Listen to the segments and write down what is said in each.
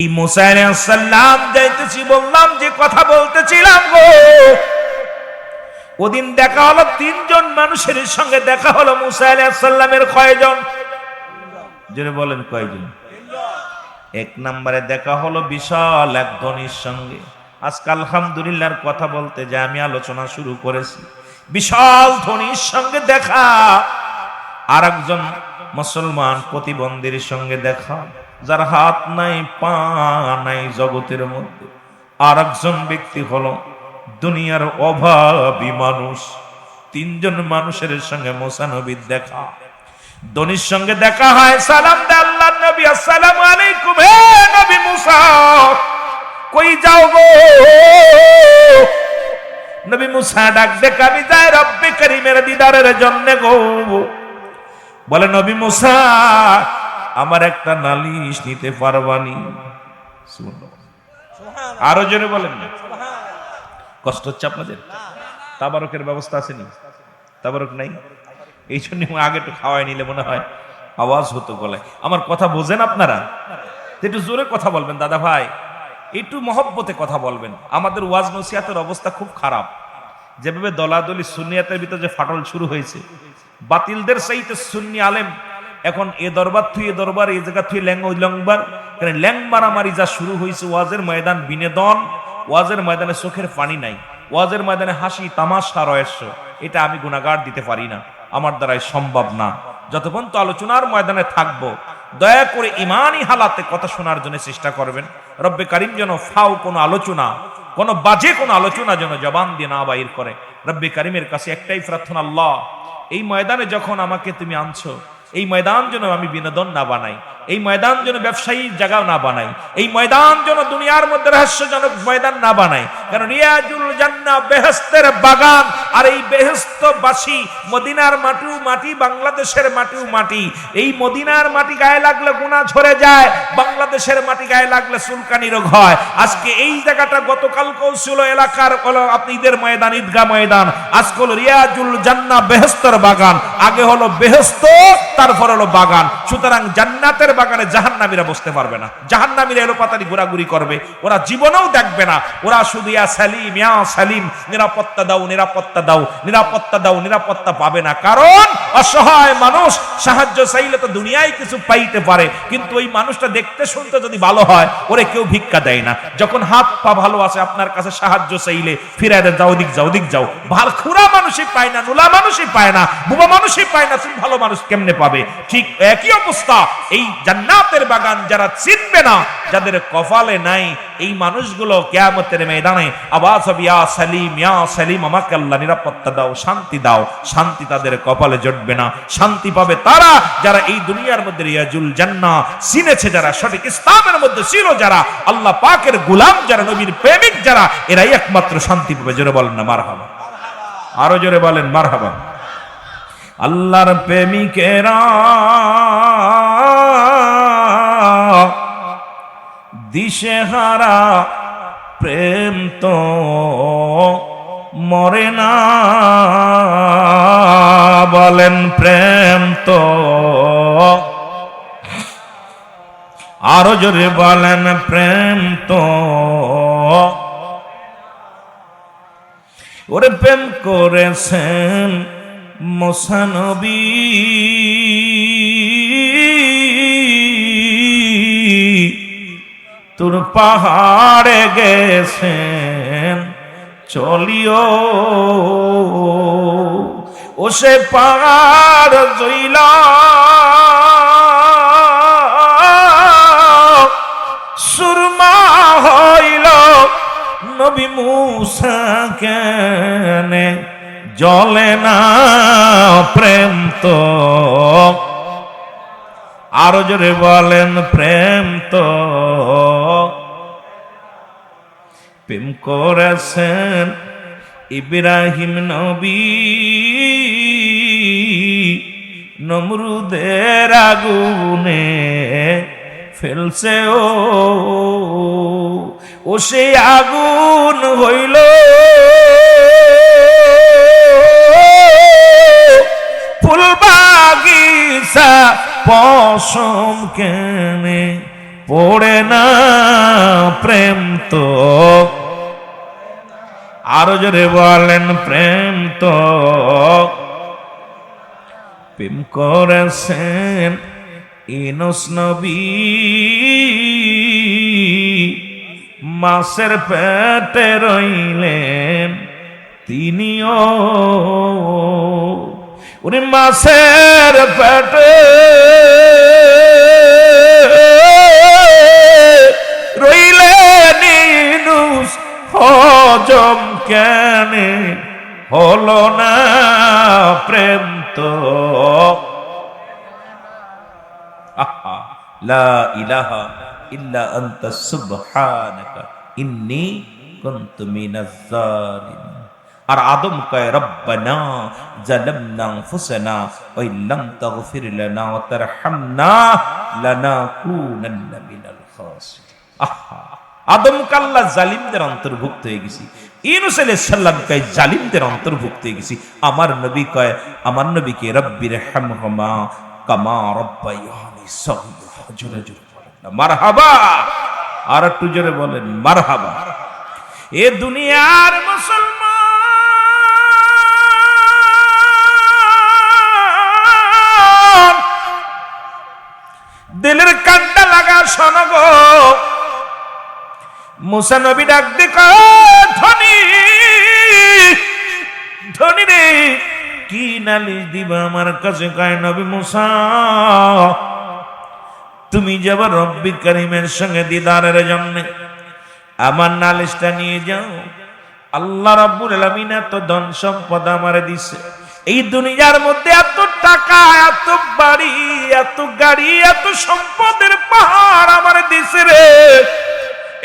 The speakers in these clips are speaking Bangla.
মুসা আলাইহিস সালাম যাইতেছি, বললাম যে কথা বলতেছিলাম গো, ওদিন দেখা হলো তিনজন মানুষের সঙ্গে দেখা হলো। মুসা আলাইহিস সালামের কয়জন? জোরে বলেন কয়জন? এক নম্বরে দেখা হলো বিশাল এক ধনীর সঙ্গে। আজকে আলহামদুলিল্লাহর কথা বলতে যে আমি আলোচনা শুরু করেছি, বিশাল ধনীর সঙ্গে দেখা। আর একজন মুসলমান প্রতিবন্ধীর সঙ্গে দেখা, যার হাত নাই পা নাই জগতের মধ্যে। আর একজন ব্যক্তি হলো দুনিয়ার অভাবী মানুষ। তিনজন মানুষের সঙ্গে মুসা নবীর দেখা। ধনীর সঙ্গে দেখা হয়, সালাম দে আল্লাহর নবী, আসসালামু আলাইকুম। হে নবী মুসা, কই যাও গো? নবী মুসা ডাক দে, আমি যাই রব্বে করিমের দিদারের জন্য গো। বলে নবী মুসা, আমার একটা নালিশ নিতে পারবানি? আরো জোরে বলেন না। কষ্ট হচ্ছে আপনাদের? তাবারকের ব্যবস্থা আসেনি? তাবারক নাই, এই জন্য আগে একটু খাওয়াই নিলে মনে হয় আওয়াজ হতো গলায়। আমার কথা বোঝেন আপনারা? একটু জোরে কথা বলবেন দাদা ভাই, একটু মহব্বতে কথা বলবেন। আমাদের ওয়াজ নসিহাতের অবস্থা খুব খারাপ। যেভাবে দলাদলি সুন্নিয়াতের ভিতরে যে ফাটল শুরু হয়েছে, বাতিলদের চাইতে সুন্নি আলেম এখন এ দরবার থুই এ দরবার, এই জায়গা থুই ল্যাং ওই লংবার, ল্যাং মারামারি যা শুরু হয়েছে। ওয়াজের ময়দান বিনোদন, ওয়াজের ময়দানে চোখের পানি নাই, ওয়াজের ময়দানে হাসি তামাশা রহস্য, এটা আমি গুনাহগার দিতে পারি না, আমার দ্বারাই সম্ভব না। যতক্ষণ তো আলোচনার ময়দানে থাকবো, দয়া করে ইমানি হালাতে কথা শোনার জন্য চেষ্টা করবেন। রব্বে কারিম যেন ফাও কোনো আলোচনা, কোনো বাজে কোনো আলোচনা যেন জবান দিয়ে না বাইর করে। রব্বে কারিমের কাছে একটাই প্রার্থনা, আল্লাহ এই ময়দানে যখন আমাকে তুমি আনছো, এই ময়দান যেন আমি বিনোদন না বানাই, এই ময়দান যেন ব্যবসায়ীর জায়গা না বানাই, এই ময়দান যেন দুনিয়ার মধ্যে রহস্যজনক ময়দান না বানাই। কারণ রিয়াজুল জান্নাহ বেহেশতের বাগান, আর এই বেহেশতবাসী মদিনার মাটিও মাটি, বাংলাদেশের মাটিও মাটি। এই মদিনার মাটি গায়ে লাগলে গুনাহ ঝরে যায়, বাংলাদেশের মাটি গায়ে লাগলে চুলকানি রোগ হয়। আজকে এই জায়গাটা গতকালকেও ছিল এলাকার আপনি ঈদের ময়দান, ঈদগাহ ময়দান, আজকে হলো রিয়াজুল জান্নাহ বেহেশতের বাগান। আগে হলো বেহেশত, তারপর হলো বাগান। সুতরাং জান্নাতের বাগানে জাহান্নামীরা বসতে পারবে না। জাহান্নামীরা এলোপাতাড়ি ঘোরাঘুরি করবে, ওরা জীবনেও দেখবে না। ওরা শুধু ইয়া সালিম ইয়া সালিম, নিরাপত্তা দাও নিরাপত্তা দাও নিরাপত্তা দাও, নিরাপত্তা পাবে না। কারণ অসহায় মানুষ সাহায্য চাইলে তো দুনিয়ায় কিছু পাইতে পারে, কিন্তু ওই মানুষটা দেখতে শুনতে যদি ভালো হয়, ওরে কেউ ভিক্ষা দেয় না। যখন হাত পা ভালো আছে, আপনার কাছে সাহায্য চাইলে ফিরে দেন, যাও দিক যাও দিক যাও। ভাল খুরা মানুষই পায় না, নুলা মানুষই পায় না, বুবা মানুষই পায় না, তুমি ভালো মানুষ কেমনে পাবে? ঠিক একই অবস্থা এই জান্নাতের বাগান যারা চিনবে না, যাদের কপালে নাই, এই মানুষগুলো কিয়ামতের ময়দানে আওয়াজ হবে, ইয়া সালিম ইয়া সালিম, আমাকে আল্লাহ নিরাপত্তা দাও, শান্তি দাও। শান্তি তাদের কপালে জুটবে না। শান্তি পাবে তারা যারা এই দুনিয়ার মধ্যে রিয়াজুল জান্নাহ চিনেছে, যারা সঠিক ইসলামের মধ্যে ছিল, যারা আল্লাহ পাকের গোলাম, যারা নবীর প্রেমিক, যারা এরাই একমাত্র শান্তি পাবে। জোরে বলেন না মারহাবা, আরো জোরে বলেন মারহাবা। আল্লাহর প্রেমিকেরা দিশেহারা, প্রেম তো মরে না, বলেন প্রেম তো, আরো জোরে বলেন প্রেম তো। ওরে প্রেম করেছেন মুসা নবী, তোর পাহাড়ে গেছেন চলিও, ও সে পাহাড় জইলা সুরমা হইল, নবী মুসা কেনে জ্বলে না প্রেম তো, আরো জোরে বলেন প্রেম তো। প্রেম করেছেন ইব্রাহিম নবী, নমরুদের আগুনে ফেলছে ও সে আগুন হইল ফুল বাগিচা, পশম কেনে পড়ে না প্রেম তো, আরো জোরে বলেন প্রেম তো প্রেম করেছেন ইউনূস নবী, মাছের পেটে রইলেন তিনিও। উনি মাছের পেটে রইলেন ইউনূস, হজম কেনে হলো না প্রেম তো। আহা লা ইলাহা ইল্লা আনতা সুবহানাকা ইন্নী কুনতু মিনাজ জালিমিন। আর আদম কয় রব্বানা জালামনা আনফুসানা ওয়া ইল্লাম তাগফির লানা ওয়া তারহামনা লানাকুনান্না মিনাল খাসিরিন। আহা, আদম কাল্লা জালিমদের অন্তর্ভুক্ত হয়ে গেছি, ইউনূস আলাইহিস সালাম কয় জালিমদের অন্তর্ভুক্ত হয়ে গেছি। আমার নবী কয়, আমার নবীকে রব্বির হামহুমা কামা রাব্বায়ানি সগীরা। জোরে জোরে বলেন না মারহাবা, আর একটু জোরে বলেন মারহাবা। এ দুনিয়ার মুসলমান দিলের কান্ডা লাগা শোনো গো, মুসা নবী ডাক দি কয় ধনী ধনী রে, কি নালিশ দিবা আমার কাছে? কয় নবী মুসা, তুমি যাবা রব্বি কারীমের সঙ্গে দিদারের জন্য, আমার নালিশটা নিয়ে যাও। আল্লাহ রাব্বুল আলামিন এত ধন সম্পদ আমারে দিছে, এই দুনিয়ার মধ্যে এত টাকা, এত বাড়ি, এত গাড়ি, এত সম্পদের পাহাড় আমারে দিছে রে।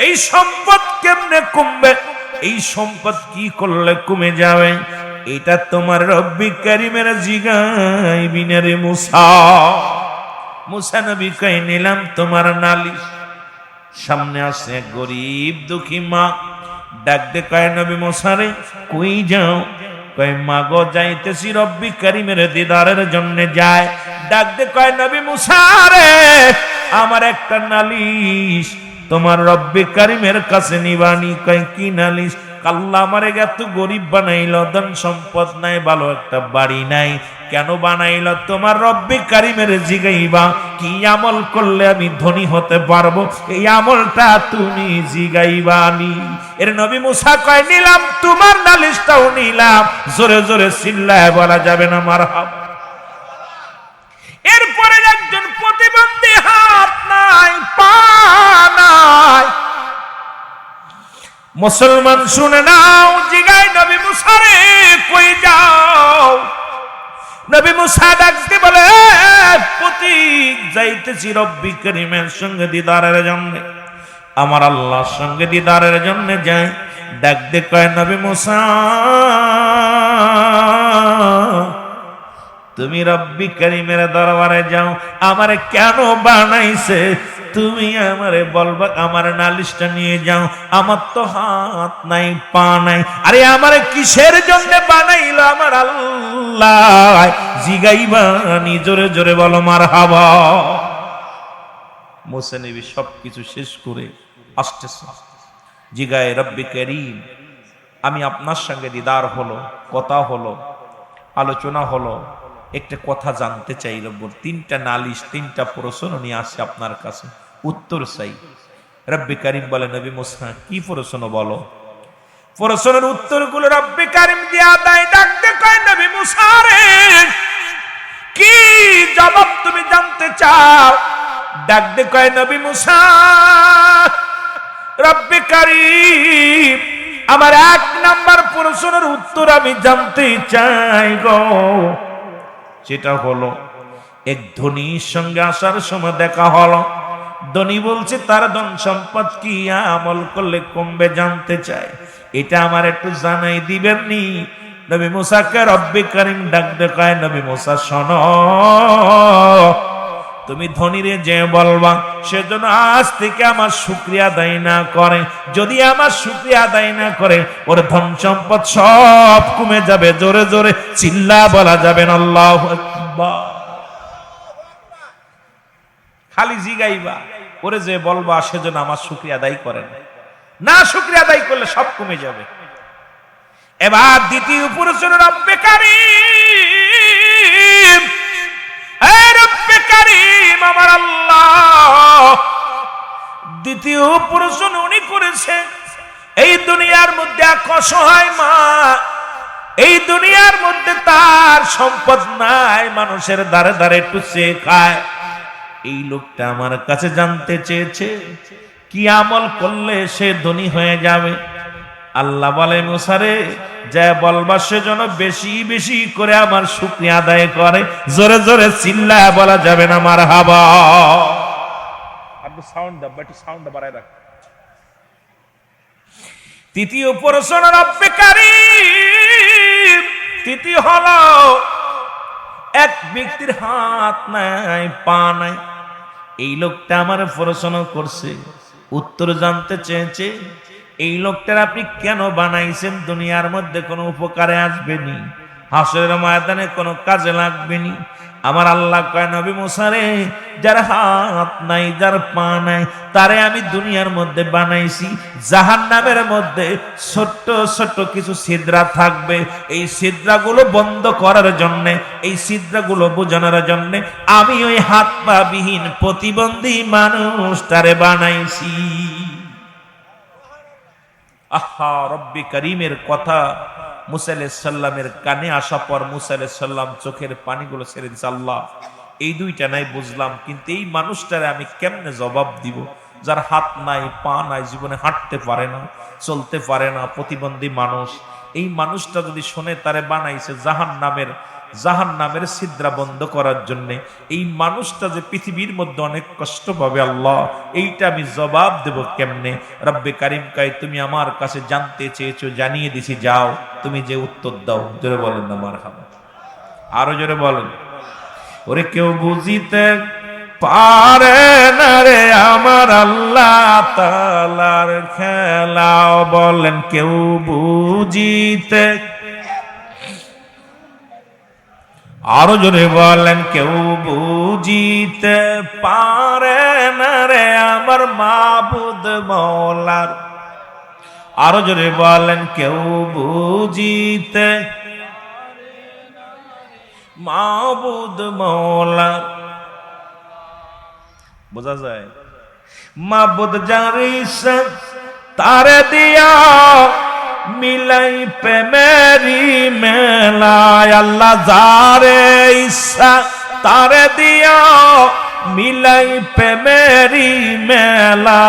এই সম্পদ কেমনে কমবে? এই সম্পদ কি করলে কমে যাবে? এটা তোমার রব্বি কারীমের জিগাইবি না রে মুসা। মুসা নবী কই নিলাম তোমার নালিশ। সামনে আসে গরিব দুঃখী মা, ডাক দে কয় নবী মুসা রে কই যাও? কয় মা গো যাইতেছি রব্বি কারীমের দিদারের জন্য। যায় ডাক দে কয় নবী মুসা রে, আমার একটা নালিশ তোমার রব্বি কারীমের কাছে নিবানি। কয় কি নালিশ? আল্লাহ আমারে এত গরিব বানাইল, ধন সম্পদ নাই, ভালো একটা বাড়ি নাই, কেন বানাইল? তোমার রব্বি কারীমের জিগাইবা কি আমল করলে আমি ধনী হতে পারবো, এই আমলটা তুমি জিগাইবানি। এর নবী মুসা কয় নিলাম তোমার নালিশটাও নিলাম। জোরে জোরে চিল্লায় বলা যাবে না মারহাবা। এরপরে একজন প্রতিবন্ধী, হাত নাই পা নাই, মুসলমান শুনে নাও, জিগাই নবী মুসা রে কই যাও? নবী মুসা ডাকতে বলে পথিক যাইতেছি রব্বি কারীমের সঙ্গে দিদারের জন্য, আমার আল্লাহর সঙ্গে দিদারের জন্য যাই। ডাক দে কয় নবী মুসা, তুমি রব্বি কারীমের দরবারে যাও, আমারে কেন বানাইছে তুমি আমারে বলবা, আমার নালিশটা নিয়ে যাও। আমার তো হাত নাই পা নাই, আরে আমারে কিসের জন্য বানাইলো আমার আল্লাহ জিগাইবানি। জোরে জোরে বলো মারহাবা। মুসা নবী সবকিছু শেষ করে আসতেছে, জিগায় রব্বি কারীম, আমি আপনার সঙ্গে দিদার হলো, কথা হলো, আলোচনা হলো, একটা কথা জানতে চাই। রব্বুর তিনটা নালিশ, তিনটা প্রশ্ন নিয়ে আসে আপনার কাছে, উত্তর চাই। রব্বি কারীম বলে নবী মুসা কি প্রশ্ন বলো? প্রশ্নের উত্তরগুলো রব্বি কারীম দিয়া দেয়। ডাকতে কয় নবী মুসা রে কি জবাব তুমি জানতে চাও? ডাকতে কয় নবী মুসা, রব্বি কারীম আমার এক নাম্বার প্রশ্নের উত্তর আমি জানতে চাই গো। সেটা হলো, এক ধনীর সঙ্গে আসার সময় দেখা হলো, ধনী বলছে তার ধন সম্পদ কি আমল করলে কমবে জানতে চায়, এটা আমার একটু জানাই দিবেন নি? নবী মুসাকে রব্বি কারীম ডাক দেখায়, নবী মুসা শোনো, তুমি ধনীরে যে বলবা সেজন্য আজ থেকে আমার শুকরিয়া আদায় না করে, যদি আমার শুকরিয়া আদায় না করে ওর ধন সম্পদ সব কমে যাবে। জোরে জোরে চিল্লা বলা যাবেন আল্লাহু আকবার। খালি জিগাইবা ওরে যে বলবা সেজন্য আমার শুকরিয়া আদায় করেন না, শুকরিয়া আদায় করলে সব কমে যাবে। এবার দ্বিতীয় পুরুষের রব্বে কারীম, এই রব্বে কারীম আমার আল্লাহ, দ্বিতীয় পুরুষন উনি করেছে এই দুনিয়ার মধ্যে এক অসহায় মা, এই দুনিয়ার মধ্যে তার সম্পদ নাই, মানুষের দ্বারে দ্বারে একটু চেয়ে খায়। এই লোকটা আমার কাছে জানতে চেয়েছে কি আমল করলে সে ধনী হয়ে যাবে। আল্লাহ বলে মুসারে যা বলবা সেজন্য বেশি বেশি করে আমার শুকরিয়া আদায় করে। জোরে জোরে চিল্লায় বলা যাবে না মারহাবা। আপনি সাউন্ড দাও, একটু সাউন্ড বাড়ায় রাখ। তৃতীয় প্রশ্ন রব্বে কারীম, তৃতীয় হলো এক ব্যক্তির হাত নাই পা নাই, এই লোকটা আমার প্রশ্ন করছে, উত্তর জানতে চেয়েছে এই লোকটার আপনি কেন বানাইছেন, দুনিয়ার মধ্যে কোনো উপকারে আসবেনি, হাসরের ময়দানে কোনো কাজে লাগবেনি। আমার আল্লাহ কয় নবী মুসা রে, যার হাত নাই যার পা নাই তারে আমি দুনিয়ার মধ্যে বানাইছি, জাহান্নামের মধ্যে ছোট্ট ছোট্ট কিছু ছিদ্রা থাকবে, এই ছিদ্রাগুলো বন্ধ করার জন্য, এই ছিদ্রাগুলো বোঝানোর জন্য আমি ওই হাত পা বিহীন প্রতিবন্ধী মানুষটারে বানাইছি। আহা, রব্বি করিমের কথা মুসা আলাইহিস সালামের কানে আসা পর মুসা আলাইহিস সালাম চোখের পানিগুলো ছেড়ে দিয়েছে। আল্লাহ এই দুইটা নাই বুঝলাম, কিন্তু এই মানুষটারে আমি কেমনে জবাব দিব, যার হাত নাই পা নাই, জীবনে হাঁটতে পারে না, চলতে পারে না, প্রতিবন্ধী মানুষ, এই মানুষটা যদি শোনে তারে বানাইছে জাহান্নামের ছিদ্রা বন্ধ করার জন্য, এই মানুষটা যে পৃথিবীর মধ্যে অনেক কষ্ট পাবে, আল্লাহ এইটা আমি জবাব দেব কেমনে? রব্বে কারীম কয় তুমি আমার কাছে জানতে চেয়েছো, জানিয়ে দিছি, যাও তুমি যে উত্তর দাও। জোরে বলেন না মারহাবা, আরো জোরে বলেন। ওরে কেউ বুঝিতে পারে না রে আমার আল্লাহ তাআলার খেলা, বলেন কেউ বুঝিতে, আরো জোরে বলেন কেউ বুঝিতে পারে না রে আমার মাবুদ মওলার, আরো জোরে বলেন কেউ বুঝিতে মাবুদ মওলার। বোঝা যায় মাবুদ যার ইচ্ছা তারে দিয়া মিলাই প্রেমেরি মেলায়, আল্লাহ যারে ইচ্ছা তারে দিয়া মিলাই প্রেমেরি মেলা,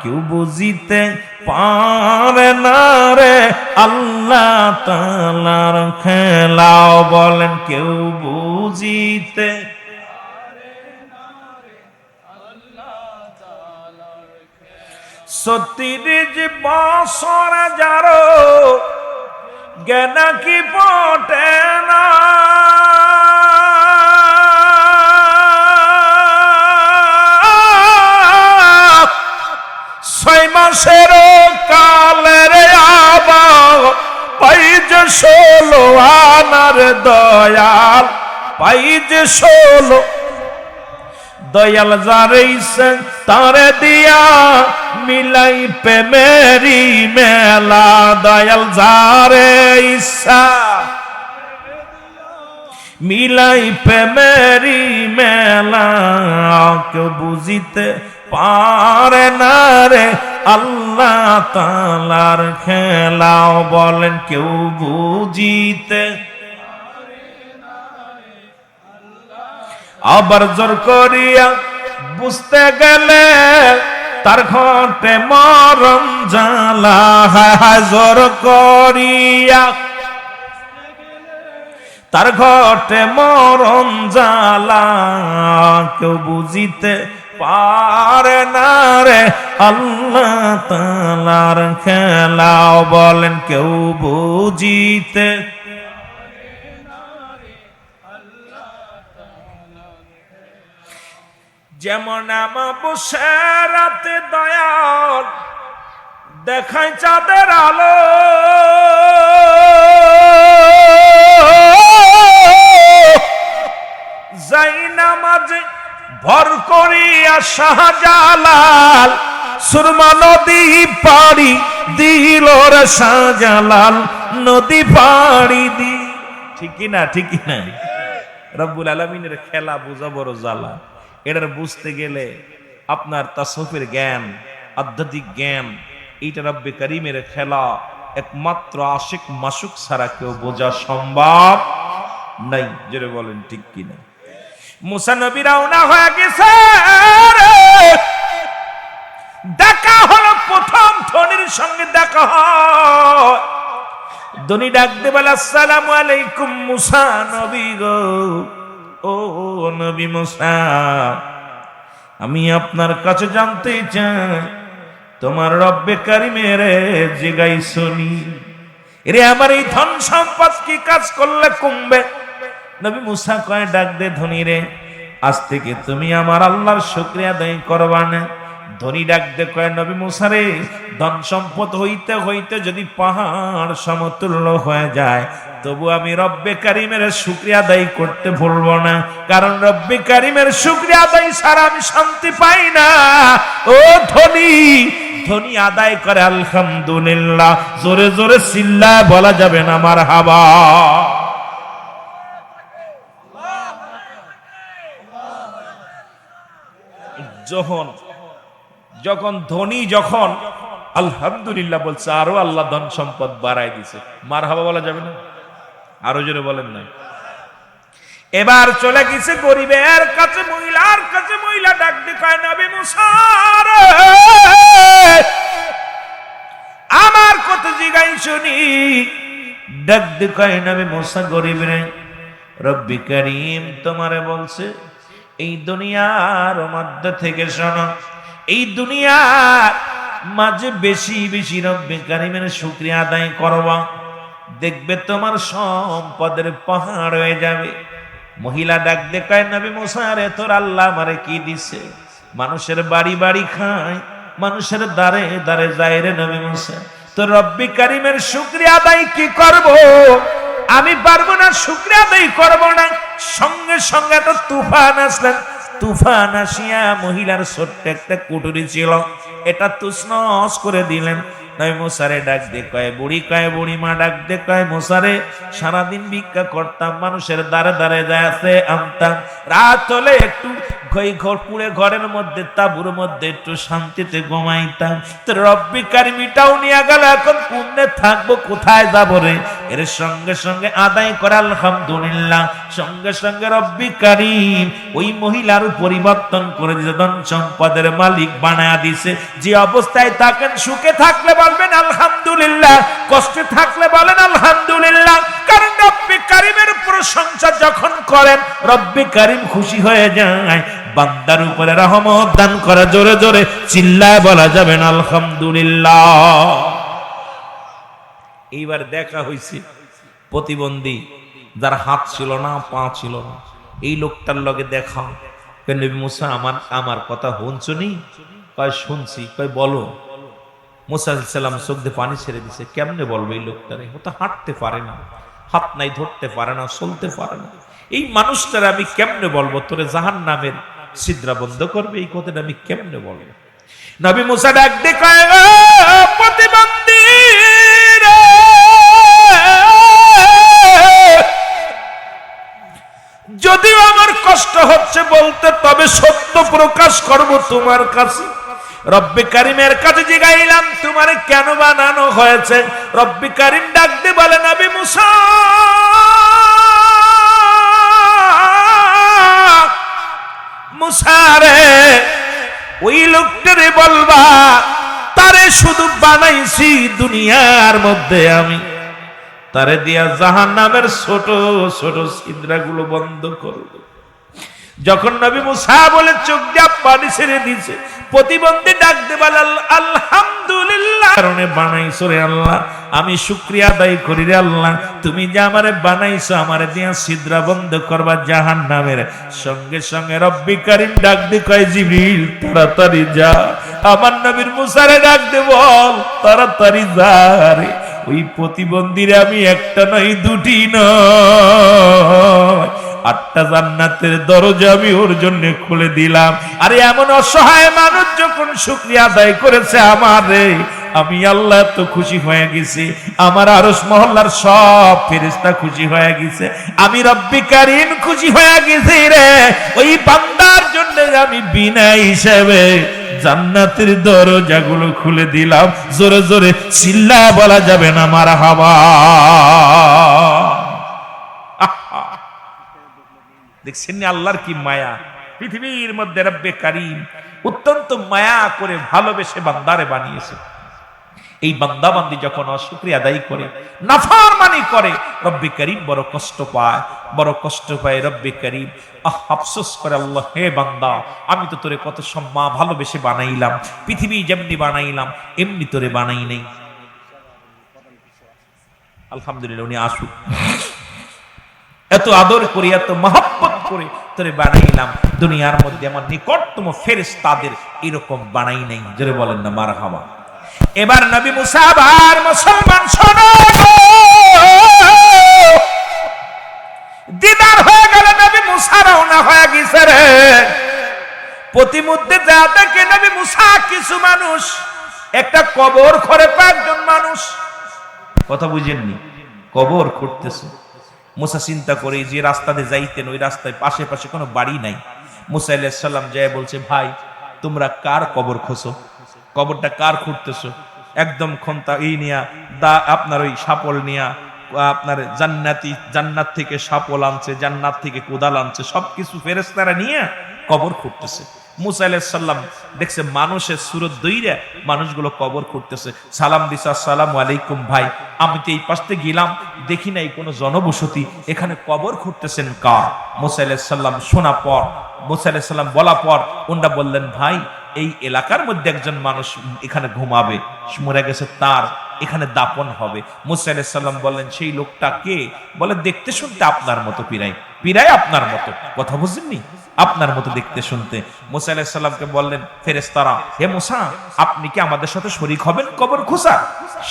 কেউ বুঝিতে পারে না রে আল্লাহ তাআলার খেলা, বলেন কেউ বুঝিতে। সত্তিরিশ বছর যারো জ্ঞান কি পটে না, 6 মাসের কালের আবার পাইজ 16 আনার দয়াল, পাইজ 16 দয়াল যারে ইচ্ছা তারে দিয়া মিলাই প্রেমেরি মেলা, দয়াল যারে ইচ্ছা মিলাই প্রেমেরি মেলা, কেউ বুঝিতে পারে না রে আল্লাহ তাআলার খেলা, বলেন কেউ বুঝিতে। আবার জোর করিয়া বুঝতে গেলে তার ঘটে মরণ জ্বালা, হায় জোর করিয়া তার ঘটে মরণ জ্বালা, কেউ বুঝিতে পারে না রে আল্লাহ তাআলার খেলা, বলেন কেউ বুঝিতে। যেমন আমাবস্যা রাতে দয়াল দেখায় চাঁদের আলো, যাই নামাজে ভর করিয়া শাহজালাল সুরমা নদী পাড়ি দিল রে শাহজালাল নদী পাড়ি দি। ঠিক কি না? ঠিক কি না? রব্বুল আলামিনের খেলা বোঝা বড় জ্বালা। এটার বুঝতে গেলে আপনার তাসফের জ্ঞান, আধ্যাত্মিক জ্ঞান, এইটা রব্বে কারিমের খেলা একমাত্র আশিক মাসুক ছাড়া কেউ বোঝা সম্ভব নাই। জোরে বলেন ঠিক কিনা? মুসা নবী রওনা হয়ে গেছে, দেখা হলো প্রথম ধনির সঙ্গে দেখা হয়। ধনী ডাক দে বলে আসসালামু আলাইকুম মুসা নবী গো, ও নবী মুসা, আমি আপনার কাছে জানতে চাই তোমার রব্বে কারিমের জিগাইছনি রে আমার এই ধন সম্পদ কি কাজ করলে কমবে? নবী মুসা কয় ডাক দে ধনী রে, আজ থেকে তুমি আমার আল্লাহর শুকরিয়া আদায় করবা না। ধনী ডাক দে কয় নবী মুসা রে, ধন সম্পদ হইতে হইতে যদি পাহাড় সমতুল্য হয়ে যায় তবু আমি রব্বে কারিমের শুকরিয়া আদায় করতে ভুলবো না, কারণ রব্বে কারিমের শুকরিয়া আদায় ছাড়া আমি শান্তি পাই না। ও ধনী, ধনী আদায় করে আলহামদুলিল্লাহ, জোরে জোরে চিল্লায় বলা যাবে না মারহাবা। যখন ধনী যখন আলহামদুলিল্লাহ বলছে, আরো আল্লাহ ধন সম্পদ বাড়াই দিছে, মারহাবা বলা যাবে না? আরো জোরে বলেন না? এবার চলে গেছে গরিবের কাছে, মহিলার কাছে। মহিলা ডাক দিয়ে কয় নবী মুসা রে, আমার কত জিগাই শুনি। ডাক দিয়ে কয় নবী মুসা গরিব রে, রব্বি কারীম তোমারে বলছে এই দুনিয়ার মধ্যে থেকে শোনো, এই দুনিয়ার মাঝে বেশি বেশি রব্বে কারীমের শুকরিয়া আদায় করবা, দেখবে তোমার সম্পদের পাহাড় হয়ে যাবে। মহিলা ডাক দিয়ে কয় নবী মুসা রে, তোর আল্লাহ আমারে কি দিছে? মানুষের বাড়ি বাড়ি খায়, মানুষের দ্বারে দ্বারে যায় রে নবী মুসা, তো রব্বে কারীমের শুকরিয়া আদায় কি করব? আমি পারবো না, শুকরিয়া আদায় করব না। সঙ্গে সঙ্গে তো তুফান আসলেন। তুফান আসিয়া মহিলার ছোট্ট একটা কুটুরি ছিল, এটা তুসনস করে দিলেন। নবী মুসা রে ডাক দিয়ে কয় বুড়ি, কয় বুড়ি মা ডাক দিয়ে কয় মুসা রে, সারাদিন ভিক্ষা করতাম, মানুষের দ্বারে দ্বারে যায় আছে আনতাম, রাত হলে একটু ঘরের মধ্যে তাঁবুর মধ্যে একটু শান্তিতে ঘুমাইতাম, তো রব্বি কারীমটাও নিয়ে গেল, এখন কোনে থাকবো, কোথায় যাবো রে? এর সঙ্গে সঙ্গে আদায় করে আলহামদুলিল্লাহ, সঙ্গে সঙ্গে রব্বি কারীম ওই মহিলার পরিবর্তন করে দিয়েছে, ধন সম্পদের মালিক বানায়া দিছে। যে অবস্থায় থাকেন, সুখে থাকলে বলবেন আলহামদুলিল্লাহ, কষ্টে থাকলে বলেন আলহামদুলিল্লাহ, কারণ রব্বি কারীমের প্রশংসা যখন করেন রব্বি কারীম খুশি হয়ে যায়, বান্দার উপরে রহমত দান করে। জোরে জোরে চিল্লায় বলা যাবেন আলহামদুলিল্লাহ। এইবার দেখা হয়েছে প্রতিবন্ধী, যার হাত ছিল না, পা ছিল না, এই লোকটার লগে দেখা। নবী মুসা আমার কথা শুনছনি? কয় শুনছি। কয় বলো। মুসা আলাইহিস সালাম চোখ দিয়ে পানি ছেড়ে দিছে। কেমনে বলবো এই লোকটারে? ও তো হাঁটতে পারে না, হাত নাই, ধরতে পারে না, চলতে পারে না। এই মানুষটারে আমি কেমনে বলবো তোরে জাহান্নামের ছিদ্রা বন্ধ করবে? এই কথাটা আমি কেমনে বলবো? নবী মুসা ডাক দিয়ে কয় প্রতিবন্ধী রে, যদিও আমার কষ্ট হচ্ছে বলতে, তবে সত্য প্রকাশ করব তোমার কাছে। রব্বে কারীমের কাছে জিগাইলাম তোমারে কেন বানানো হয়েছে? রব্বে কারীম ডাক দিয়ে বলে নবী মুসা, মুসা রে, ওই লোকটারে বলবা তারে শুধু বানাইছি দুনিয়ার মধ্যে আমি, তারে দিয়া জাহান্নামের ছোট ছোট ছিদ্রাগুলো বন্ধ করব। যখন নবী মুসা বলে চোখ দিয়া পানি ছেড়ে দিছে, প্রতিবন্ধী ডাক দে বলে আলহামদুলিল্লাহ, কারণে বানাইছো রে আল্লাহ, আমি শুকরিয়া আদায় করি রে আল্লাহ, তুমি যে আমারে বানাইছো, আমারে দিয়া ছিদ্রা বন্ধ করবা জাহান্নামের। সঙ্গে সঙ্গে রব্বি কারীম ডাক দি কয় জিবরিল তাড়াতাড়ি যা, আমার নবীর মুসারে ডাক দে বল তাড়াতাড়ি যা রে। ওই প্রতিবন্ধীরে আমি একটা নয়, দুটি নয়, 8টা জান্নাতের দরজা আমি ওর জন্য খুলে দিলাম। আরে এমন অসহায় মানুষ যখন শুকরিয়া আদায় করেছে আমারে, আমি আল্লাহ তো খুশি হয়ে গেছি, আমার আরশ মহল্লার সব ফেরেশতা খুশি হয়ে গেছে, আমি রব্বি কারীম খুশি হয়ে গেছি রে। ওই বান্দার জন্য আমি বিনা হিসেবে জান্নাতের দরজাগুলো খুলে দিলাম। জোরে জোরে চিল্লায় বলা যাবে না মারহাবা। দেখছেন না আল্লাহর কি মায়া, পৃথিবীর মধ্যে রব্বে কারীম অত্যন্ত মায়া করে ভালোবেসে বান্দারে বানিয়েছে। এই বান্দা বান্দি যখন অশুকরিয়া আদায় করে, নাফরমানি করে, রব্বে কারীম বড় কষ্ট পায়, বড় কষ্ট পায় রব্বে কারীম। আফসোস করে আল্লাহ, হে বান্দা, আমি তো তোরে কত সম্মান ভালোবেসে বানাইলাম, পৃথিবী যেমনি বানাইলাম এমনি তোরে বানাই নাই। আলহামদুলিল্লাহ, উনি আসুক। এত আদর করে, এত মহব্বত করে তোরে বানাইলাম, দুনিয়ার মধ্যে আমার নিকটতম ফেরেশতাদের এরকম বানাই নাই। জোরে বলেন না মারহাবা। এবার নবী মুসা আর মুসলমান শোনো, দিদার হয়ে গেল, নবী মুসা রওনা হয়ে গেছে রে। প্রতিমধ্যে যা দেখে নবী মুসা কিছু মানুষ একটা কবর ঘরে কয়েকজন মানুষ, কথা বুঝেননি, কবর খুঁড়তেছে। মুসা চিন্তা করে যে রাস্তাতে যাইতেন ওই রাস্তায় পাশে পাশে কোনো বাড়ি নাই। মুসা আলাইহিস সালাম যায় বলছে, ভাই তোমরা কার কবর খোঁজো, কবরটা কার খুঁড়তেছো? একদম খন্তা এই নিয়া দা আপনার ওই সাপল নিয়া, আপনার জান্নাত থেকে সাপল আনছে, জান্নাত থেকে কোদাল আনছে, সবকিছু ফেরেশতারা নিয়ে কবর খুঁড়তেছে। মুসা আলাইহিস সালাম দেখছে মানুষের সুরত দইরা মানুষগুলো কবর খুঁড়তেছে। সালাম দিছে, আসসালামু আলাইকুম ভাই, আমি তো এই পাশে গেলাম, দেখি নাই কোনো জনবসতি, এখানে কবর খুঁড়তেছেন কার? মুসা আলাইহিস সালাম শোনা পর, মুসা আলাইহিস সালাম বলা পর ওনারা বললেন, ভাই এই এলাকার মধ্যে একজন মানুষ এখানে ঘুমাবে, মরে গেছে, তার এখানে দাপন হবে। মুসা আলাইহিস সালাম বললেন, সেই লোকটা কে? বলে, দেখতে শুনতে আপনার মতো, পিরাই আপনার মতো, কথা বুঝেননি, আপনার মতো দেখতে শুনতে। মুসা আলাইহিস সালামকে বললেন ফেরেশতারা, হে মুসা, আপনি কি আমাদের সাথে শরীক হবেন কবর খোঁজা?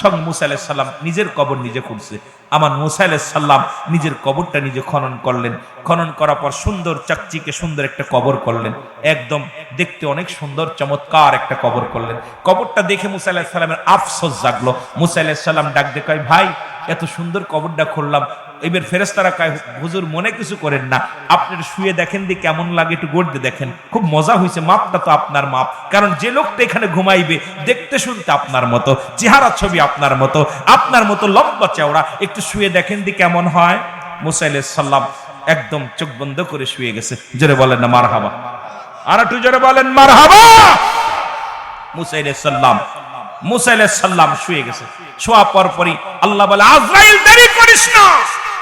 সঙ্গে মুসা আলাইহিস সালাম নিজের কবর নিজে খুঁড়ছে। আমার মুসা আলাইহিস সালাম নিজের কবরটা নিজে খনন করলেন। খনন করার পর সুন্দর চাকচিকে সুন্দর একটা কবর করলেন, একদম দেখতে অনেক সুন্দর চমৎকার একটা কবর করলেন। কবরটা দেখে মুসা আলাইহিস সালামের আফসোস জাগলো। মুসা আলাইহিস সালাম ডাক দিয়ে কয়, ভাই এত সুন্দর কবরটা খুঁড়লাম, এবার ফেরেশতারা কয়, হুজুর মনে কিছু করেন না, আপনার শুয়ে দেখেন দি কেমন লাগে, একটু গড়তে দেখেন, খুব মজা হয়েছে, মাপটা তো আপনার মাপ, কারণ যে লোকটা এখানে ঘুমাইবে দেখতে শুনতে আপনার মতো, চেহারা ছবি আপনার মতো লম্বা চওড়া, একটু শুয়ে দেখেন দি কেমন হয়। মুসা আলাইহিস সালাম একদম চোখ বন্ধ করে শুয়ে গেছে। জোরে বলেন না মারহাবা, আর একটু জোরে বলেন মারহাবা। মুসা আলাইহিস সালাম শুয়ে গেছে। শোয়া পরপরই আল্লাহ বলে, আজরাইল দেরি করিস না,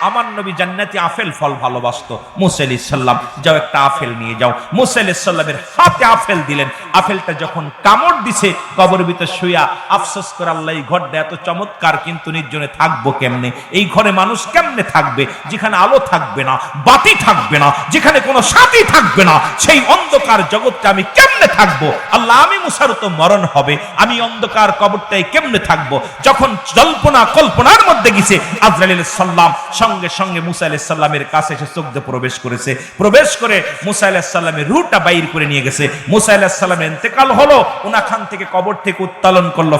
আমার নবী জান্নাতি আপেল ফল ভালোবাসতো। মুসা আলাইহিস সালাম, যাও একটা আপেল নিয়ে যাও। মুসা আলাইহিস সালামের হাতে আপেল দিলেন। আপেলটা যখন কামড় দিছে, কবরের ভিতর শুয়া আফসোস করে, আল্লাহ এই ঘরটা এত চমৎকার, কিন্তু নির্জনে থাকবো কেমনে? এই ঘরে মানুষ কেমনে থাকবে যেখানে আলো থাকবে না, বাতি থাকবে না, যেখানে কোনো সাথী থাকবে না? সেই অন্ধকার জগৎটা আমি কেমনে থাকবো? আল্লাহ, আমি মুসার তো মরণ হবে, আমি অন্ধকার কবরটাই কেমনে থাকবো? যখন জল্পনা কল্পনার মধ্যে গেছে, আজরাইল আলাইহিস সালাম সঙ্গে সঙ্গে মুসা আলাইহিস সালামের কাছে এসে চোখ দিয়ে প্রবেশ করেছে। প্রবেশ করে মুসা আলাইহিস সালামের রূহটা বাইর করে নিয়ে গেছে। মুসা আলাইহিস সালামের ইন্তেকাল হলো, উনাখান থেকে কবর থেকে উত্তোলন করলো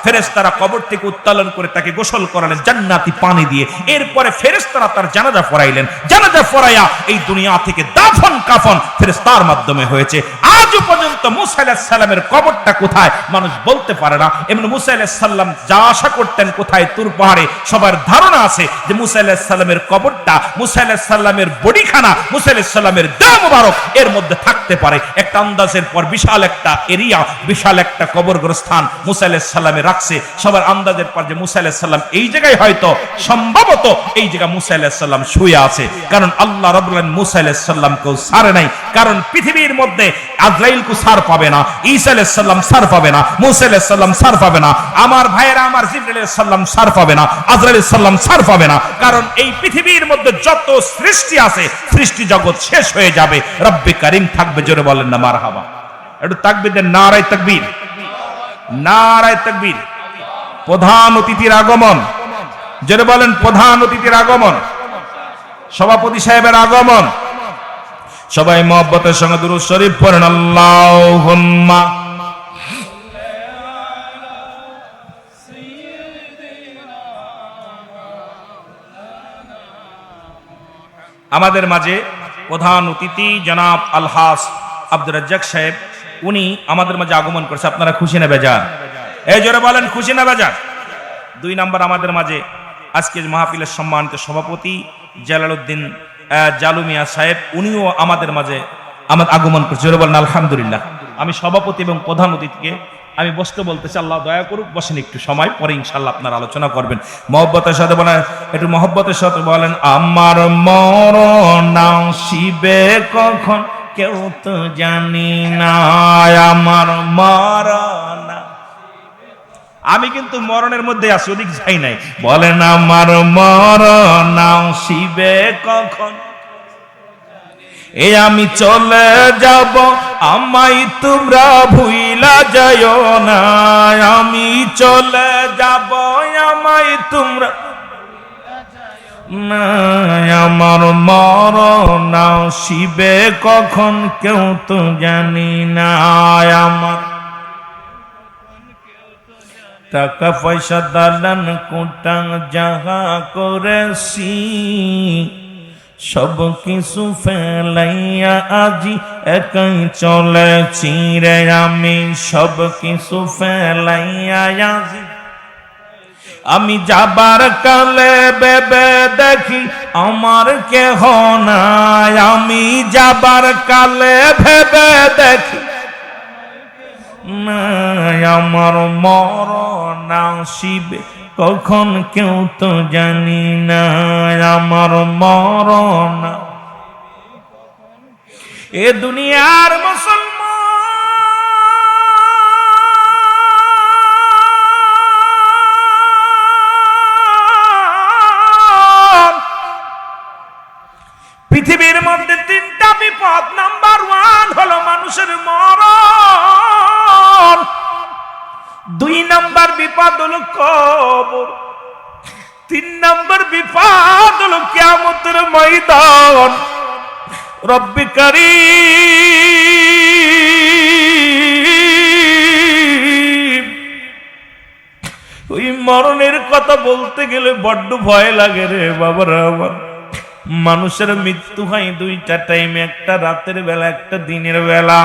ফেরেশতারা কবর থেকে উত্তোলন করে তাকে গোসল করালেন জান্নাতি পানি দিয়ে। এরপরে ফেরেশতারা তার জানাজা পড়াইলেন। জানাজা পড়াইয়া এই দুনিয়া থেকে দাফন কাফন ফেরেশতার মাধ্যমে হয়েছে। আজও পর্যন্ত মুসা আলাইহিস সালামের কবরটা কোথায় মানুষ বলতে পারে না। এমন মুসা আলাইহিস সালাম যা আশা করতেন কোথায়, তুর পাহাড়ে, সবার ধারণা আছে যে মুসা আলাইহিস সালামের কবরটা, মুসা আলাইহিস সালামের বডিখানা, মুসা আলাইহিস সালামের দেহ মোবারক এর মধ্যে থাকতে পারে। একটা আন্দাজের পর বিশাল একটা এরিয়া, বিশাল একটা কবরগ্রস্থান মুসা আলাইহিস সালামে রাখছে। সবার আন্দাজের পর যে মুসা আলাইহিস সালাম এই জায়গায়, হয়তো সম্ভবত এই জায়গা মুসা আলাইহিস সালাম শুয়ে আছে, কারণ আল্লাহ রাব্বুল আলামিন মুসা আলাইহিস সালামকেও ছাড়ে নাই। কারণ পৃথিবীর মধ্যে আজরাইলকে ছাড় পাবে না, ঈসা আলাইহিস সালাম ছাড় পাবে না, মুসা আলাইহিস সালাম ছাড় পাবে না, আমার ভাইয়েরা, আমার জিবরাইল আলাইহিস সালাম ছাড় পাবে না, আজরাইল আলাইহিস সালাম ছাড় পাবে না। কারণ এই পৃথিবীর মধ্যে যত সৃষ্টি আছে, সৃষ্টি জগৎ শেষ হয়ে যাবে, রব্বে কারীম থাকবে। জোরে বলেন না মারহাবা। একটু তাকবীর দেন, নারায়ে তাকবীর, নারায়ে তাকবীর। প্রধান অতিথির আগমন, জোরে বলেন প্রধান অতিথির আগমন। সভাপতি সাহেবের আগমন। সবাই মহব্বতের সঙ্গে দুরূদ শরীফ পড়েন, আল্লাহুম্মা। আমাদের মাঝে প্রধান অতিথি জনাব আলহাস আব্দুর রাজ্জাক সাহেব, উনি আমাদের মাঝে আগমন করছে। আপনারা খুশি না বেজার? এই জোরে বলেন, খুশি না বেজার? 2 নম্বর, আমাদের মাঝে আজকের মাহফিলের সম্মানিত সভাপতি জালালউদ্দিন জালুমিয়া সাহেব, উনিও আমাদের মাঝে আগমন করছে। জোরে বলেন আলহামদুলিল্লাহ। আমি সভাপতি এবং প্রধান অতিথিকে আমি বসতে বলতেছি, আল্লাহ দয়া করুক, বসেন একটু সময়, পরে ইনশাআল্লাহ আপনারা আলোচনা করবেন। মহব্বতের সাথে বলেন, একটু মহব্বতের সাথে বলেন, আমার মরণ আসিবে কখন কেউ তো জানি না, আমার মরণ। আমি কিন্তু মরণের মধ্যে আছি, ওদিক যাই নাই। বলেন, আমার মরণ আসিবে কখন, আমি চলে যাব, আমায় তোমরা ভুইলা যাও না, আমি চলে যাব, আমায় তোমরা না, আমার মরণ আসিবে কখন কেউ তো জানি না, আমার টাকা পয়সা দালান কোটাং যাহা করেছি সব কিছু ফেলাইয়া আজি একাই চলেছি রে, আমি সব কিছু ফেলাইয়া আজি, আমি যাবার কালে ভেবে দেখি আমার কেহ নাই, আমি যাবার কালে ভেবে দেখি না, আমার মরণ আসিবে কখন কেউ তো জানি না, আমার মরণ। এ দুনিয়ার মুসলমান, পৃথিবীর মধ্যে 3টা বিপদ। নাম্বার 1 হলো মানুষের মরণ, 2 নম্বর বিপদ হলো কবর, 3 নম্বর বিপদ হলো কিয়ামতের ময়দান। রব্বি কারীম, ওই মরণের কথা বলতে গেলে বড্ড ভয় লাগে রে বাবারা আমার। মানুষের মৃত্যু হয় 2টা টাইমে, একটা রাতের বেলা, একটা দিনের বেলা।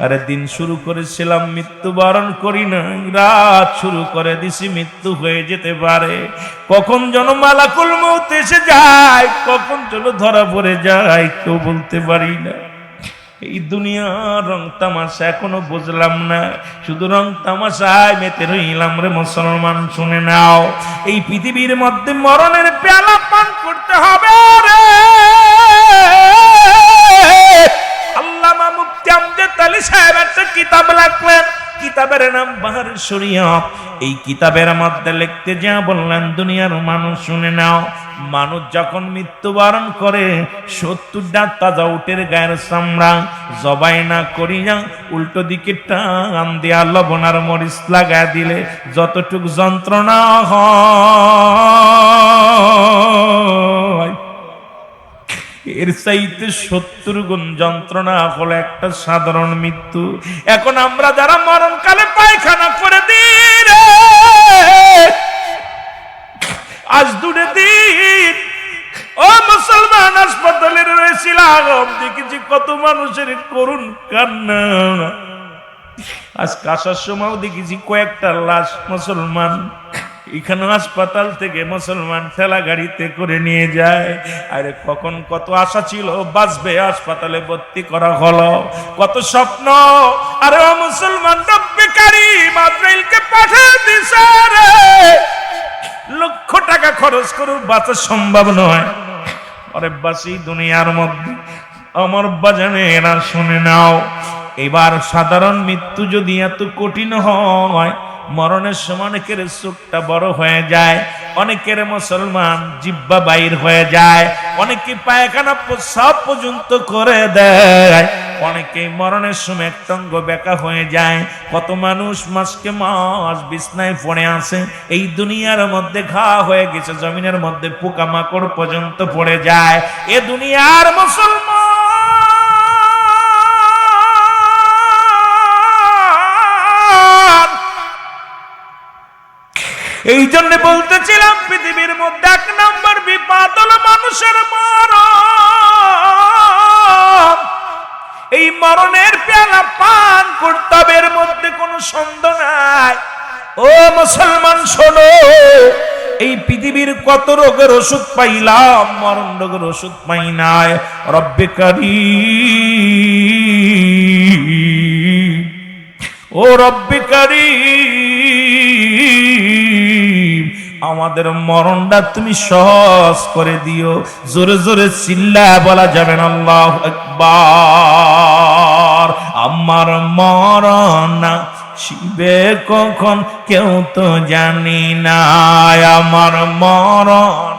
আরে দিন শুরু করেছিলাম, মৃত্যুবরণ করি না, রাত শুরু করে দিছি, মৃত্যু হয়ে যেতে পারে। কখন যেন মালাকুল মউত এসে যায়, কখন যেন ধরা পড়ে যায়, কেউ বলতে পারি না। এই দুনিয়ার রং তামাশা এখনো বুঝলাম না, শুধু রং তামাশায় মেতে রইলাম রে মুসলমান। শুনে নাও, এই পৃথিবীর মধ্যে মরণের পেয়ালা পান করতে হবে রে। আল্লামা মুফতি আমজাদ আলী সাহেব একটা কিতাব লিখলেন, কিতাবের নাম বাহার শরীয়ত। এই কিতাবের মধ্যে লিখতে যা বললেন, দুনিয়ার মানুষ শুনে নাও, মানুষ যখন মৃত্যুবরণ করে 70টা তাজা উটের গায়ের চামড়া জবাই না করিয়া উল্টো দিকে টান দিয়া লবণ আর মরিচ লাগা দিলে যতটুক যন্ত্রণা হয়, এর চাইতে 70 গুণ যন্ত্রণা হলো একটা সাধারণ মৃত্যু। এখন আমরা যারা মরণকালে পায়খানা করে দিই রে, আজ 2 দিন ও মুসলমান হাসপাতালে রয়েছিলাম, দেখেছি কত মানুষের করুণ কান্না। আজ আসার সময়ও দেখেছি কয়েকটা লাশ মুসলমান এখানে হাসপাতাল থেকে মুসলমান ঠেলা গাড়িতে করে নিয়ে যায়। আরে কখন কত আশা ছিল বাঁচবে, হাসপাতালে ভর্তি করা হলো, কত স্বপ্ন। আরে ও মুসলমান, রব্বে কারীম আজরাইলকে পাঠিয়ে দিছে রে, লক্ষ টাকা খরচ করে বাঁচা সম্ভব নয়। আরে বাসি দুনিয়ার মধ্যে আমার বাজানেরা শুনে নাও, এবার সাধারণ মৃত্যু যদি এত কঠিন হয়, মরণের সময় অনেকের চোখটা বড় হয়ে যায়, অনেকের মুসলমান জিহ্বা বাইর হয়ে যায়, অনেকে পায়খানা প্রস্রাব পর্যন্ত করে দেয়। অনেকেই মরণের সময় একটঙ্গ বেকা হয়ে যায়। কত মানুষ মাসকে মাস বিছনায় পড়ে আছে, এই দুনিয়ার মধ্যে ঘা হয়ে গেছে, জমিনের মধ্যে পোকামাকড় পর্যন্ত পড়ে যায়। এ দুনিয়ার মুসলমান এই জন্য বলতেছিলাম পৃথিবীর মধ্যে 1 নম্বর বিপদ হলো মানুষের মরণ। এই মরণের পেয়ালা পান করতে হবে, এর মধ্যে কোনো সন্দেহ নাই। ও মুসলমান শোনো, এই পৃথিবীর কত রোগের ওষুধ পাইলাম, মরণ রোগের ওষুধ পাই নাই। রব্বে কারীম, ও রব্বে কারীম, আমাদের মরণটা তুমি সহজ করে দিও। জোরে জোরে চিল্লায় বলা যাবে না আল্লাহু আকবার। আমার মরণ শিবে কখন কেউ তো জানি না, আমার মরণ।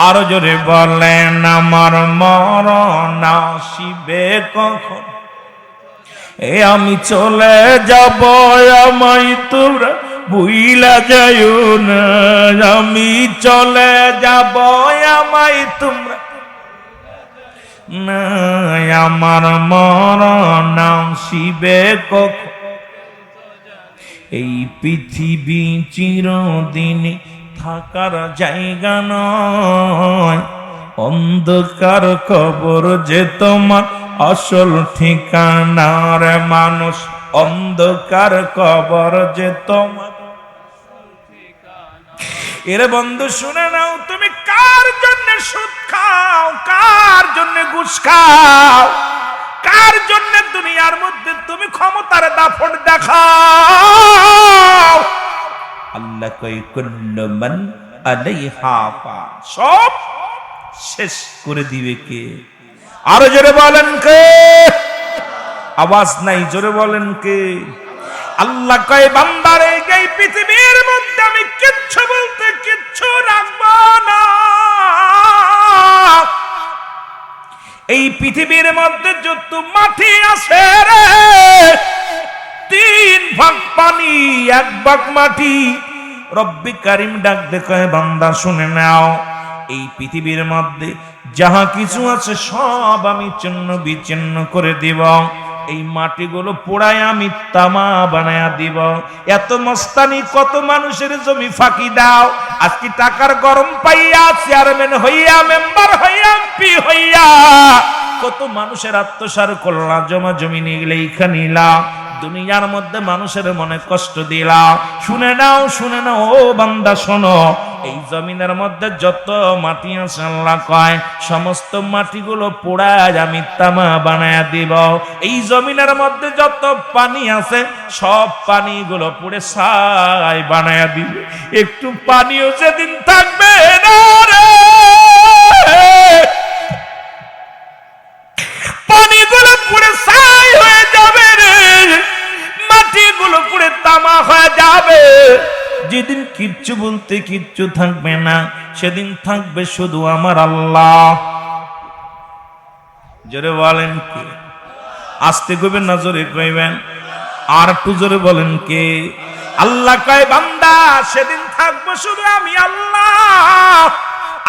আরো জোরে বলেন, আমার মরণ শিবে কখন। আমি চলে যাব, আমায় তোমরা ভুইলা যাইও না। আমি চলে যাব, আমায় তোমরা না। আমার মরণ শিবে কখন। এই পৃথিবী চিরদিন থাকার জায়গা নয়, অন্ধকার কবর যে তোমার আসল ঠিকানার মানুষ। অন্ধকার কবর যে তোমার। এরে বন্ধু শুনে নাও, তুমি কার জন্য সুদ খাও, কার জন্য ঘুষ খাও, কার জন্য দুনিয়ার মধ্যে তুমি ক্ষমতার দাপট দেখাও। আল্লাহ কই কুল্লু মান আলাইহা ফান, সব শেষ করে দিবে কে? আরো জোরে বলেন কে? আওয়াজ নাই, জোরে বলেন কে? আল্লাহ কয় বান্দারে, এই পৃথিবীর মধ্যে আমি কিচ্ছু বলতে কিচ্ছু রাখবো না। এই পৃথিবীর মধ্যে যত মাটি আছে রে, 3 ভাগ পানি 1 ভাগ মাটি। রব্বি কারিম ডাক দেখায়, বান্দা শুনে নাও, এই পৃথিবীর মধ্যে যাহা কিছু আছে সব আমি চিহ্ন বিচ্ছিন্ন করে দিব। এই মাটিগুলো পোড়ায় আমি তামা বানায়া দিব। এত মস্তানি, কত মানুষের জমি ফাঁকি দাও। আজকে টাকার গরম পাইয়া চেয়ারম্যান হইয়া, মেম্বার হইয়া, এমপি হইয়া কত মানুষের আত্মসার করলা, জমা জমি নিয়ে গেলে এইখানে নিলা, দুনিয়ার মধ্যে মানুষের মনে কষ্ট দিলা। শুনে নাও, শুনে নাও ও বান্দা শোনো, এই জমিনের মধ্যে যত মাটি আছে আল্লাহ কয় সমস্ত মাটিগুলো পোড়ায় আমি তামা বানায়া দিব। এই জমিনের মধ্যে যত পানি আছে সব পানিগুলো পুড়ে ছাই বানায়া দিবে। একটু পানিও যেদিন থাকবে না রে, পানিগুলো পুড়ে ছাই হয়ে যাবে রে, মাটিগুলো পুড়ে তামা হয়ে যাবে। যেদিন কিচ্ছু বলতে কিচ্ছু থাকবে না, সেদিন থাকবে শুধু আমার আল্লাহ। জোরে বলেন কে? আস্তে কইবেন না জোরে কইবেন? আর একটু জোরে বলেন কে? আল্লাহ কয় বান্দা, সেদিন থাকবো শুধু আমি আল্লাহ,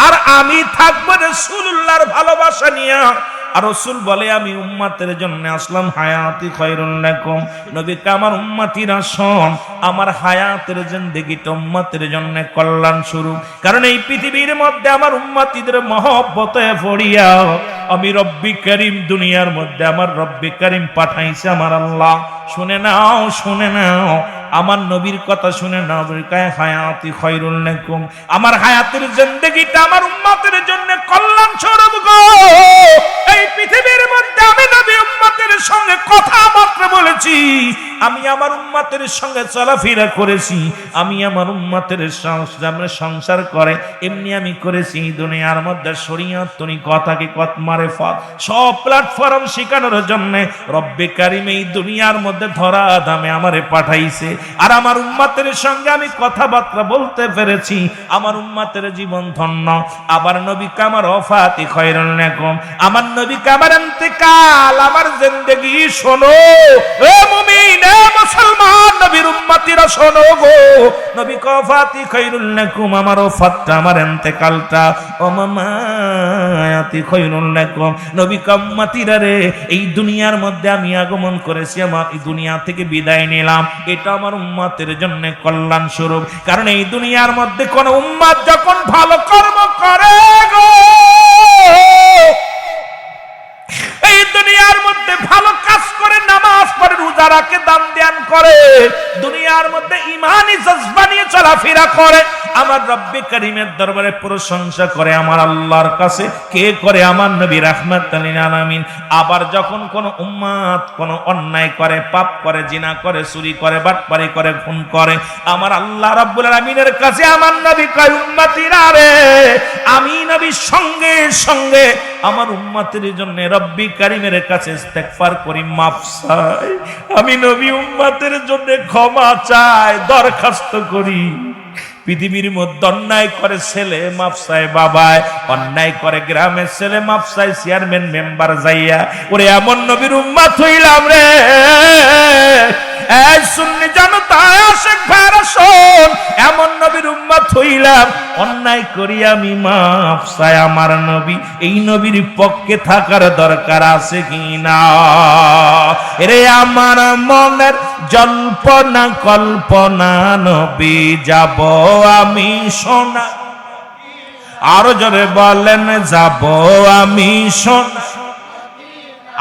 আর আমি থাকবো রাসূলুল্লাহর ভালোবাসা নিয়ে। আর রাসূল বলে আমি উম্মতের জন্য আসলাম, হায়াতি খায়রুল লাকুম। নবী কে আমার উম্মতিরা শোন, আমার হায়াতের জিন্দেগিটা উম্মতের জন্য কল্যাণ শুরু। কারণ এই পৃথিবীর মধ্যে আমার উম্মতিদের মহব্বতে পড়িয়া আমি রব্বি কারীম, দুনিয়ার মধ্যে আমার রব্বি কারীম পাঠাইছে আমার আল্লাহ। শুনে নাও, শুনে নাও, আমার নবীর কথা শুনে নাও। কায় হায়াতি খায়রুল লাকুম, আমার হায়াতের জিন্দেগিটা আমার উম্মতের জন্য কল্যাণ স্বরূপ গো। এই পৃথিবীর মধ্যে আমি নবী উম্মতের সঙ্গে কথা মাত্র বলেছি, আমি আমার উম্মতের সঙ্গে চলাফেরা করেছি, আমি আমার উম্মতের সংসার করে এমনি আমি করেছি। দুনিয়ার মধ্যে শরীয়ত তরিকত হাকিকত মারিফত সব প্ল্যাটফর্ম শেখানোর জন্য রব্বে কারীম এই দুনিয়ার মধ্যে ধরা দামে আমারে পাঠাইছে। আর আমার উম্মতের সঙ্গে আমি কথাবার্তা বলতে পেরেছি, আমার উম্মতের জীবন ধন্য। আবার নবী কামার ওফাতি খায়রুল লাকুম, আমার নবী কামার ইন্তেকাল, আমার জিন্দেগি শোনো এ মুমিন এ মুসলমান, নবীর উম্মতিরা শোনো গো। নবী ওফাতি খায়রুল লাকুম, আমার ওফাতটা আমার ইন্তেকালটা ও মামায়াতি খায়রুল লাকুম। নবী উম্মতিরা রে, এই দুনিয়ার মধ্যে আমি আগমন করেছি, আমার এই দুনিয়া থেকে বিদায় নিলাম, এটা আমার উম্মতের জন্য কল্যাণ স্বরূপ। কারণ এই দুনিয়ার মধ্যে কোন উম্মত যখন ভালো কর্ম করে গো, এই দুনিয়ার মধ্যে ভালো কাজ করে, নামাজ পড়ে, রোজা রাখে, দান ধ্যান করে, দুনিয়ার মধ্যে ঈমানি জজবা নিয়ে চলাফেরা করে, আমার রব্বে কারীমের দরবারে প্রশংসা করে, আমার আল্লাহর কাছে কে করে? আমার নবী রাহমাতুল লিল আলামিন। আবার যখন কোন উম্মত কোন অন্যায় করে, পাপ করে, জিনা করে, চুরি করে, বাটপারি করে, খুন করে, আমার আল্লাহ রাব্বুল আলামিনের কাছে আমার নবী কয়, উম্মতিরা রে, আমি নবী সঙ্গে সঙ্গে আমার উম্মতের জন্য রব্বি কারীমের কাছে ইস্তেগফার করি, মাফ চাই। আমি নবী উম্মতের জন্য ক্ষমা চাই, দরখাস্ত করি। পৃথিবীর মধ্যে অন্যায় করে ছেলে মাফ চায় বাবায়, অন্যায় করে গ্রামের ছেলে মাফ চায় চেয়ারম্যান মেম্বার যাইয়া। ওরে এমন নবীর উম্মত হইলাম রে, এই সুন্নি জনতা আশিক ভাইরা শোন, এমন নবীর উম্মত হইলাম, অন্যায় করি আমি মাফ চাই আমার নবী। এই নবীর পক্ষে থাকার দরকার আছে কিনা? রে আমার মনের জল্পনা কল্পনা নবী যাব আমি সোনা, আরো জোরে বলেন যাব আমি সোনা,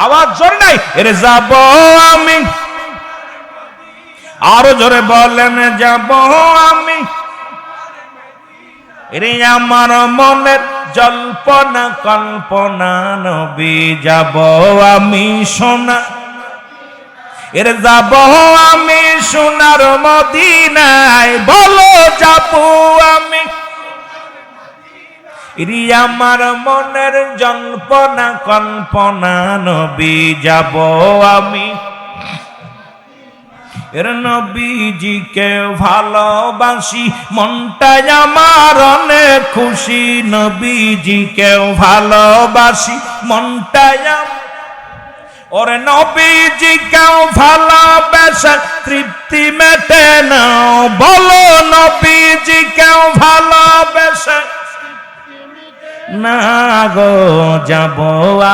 আওয়াজ জোর নাই, এরে যাব আমি, আরো জোরে বলেন যাব আমি। রে আমার মনের জল্পনা কল্পনা নবী যাব আমি সোনা, এর যাব আমি সোনার মদিনায়, বলো যাব আমি। রে আমার মনের জল্পনা কল্পনা নবী যাব আমি। এর নবীজিকে ভালোবাসি, মনটাই আমার অনেক খুশি, নবীজিকে ভালোবাসি, মনটাই ওরে নবীজিকে ভালোবাসা তৃপ্তি মেটে না, বলো নবীজিকে ভালোবাসা না গো যাব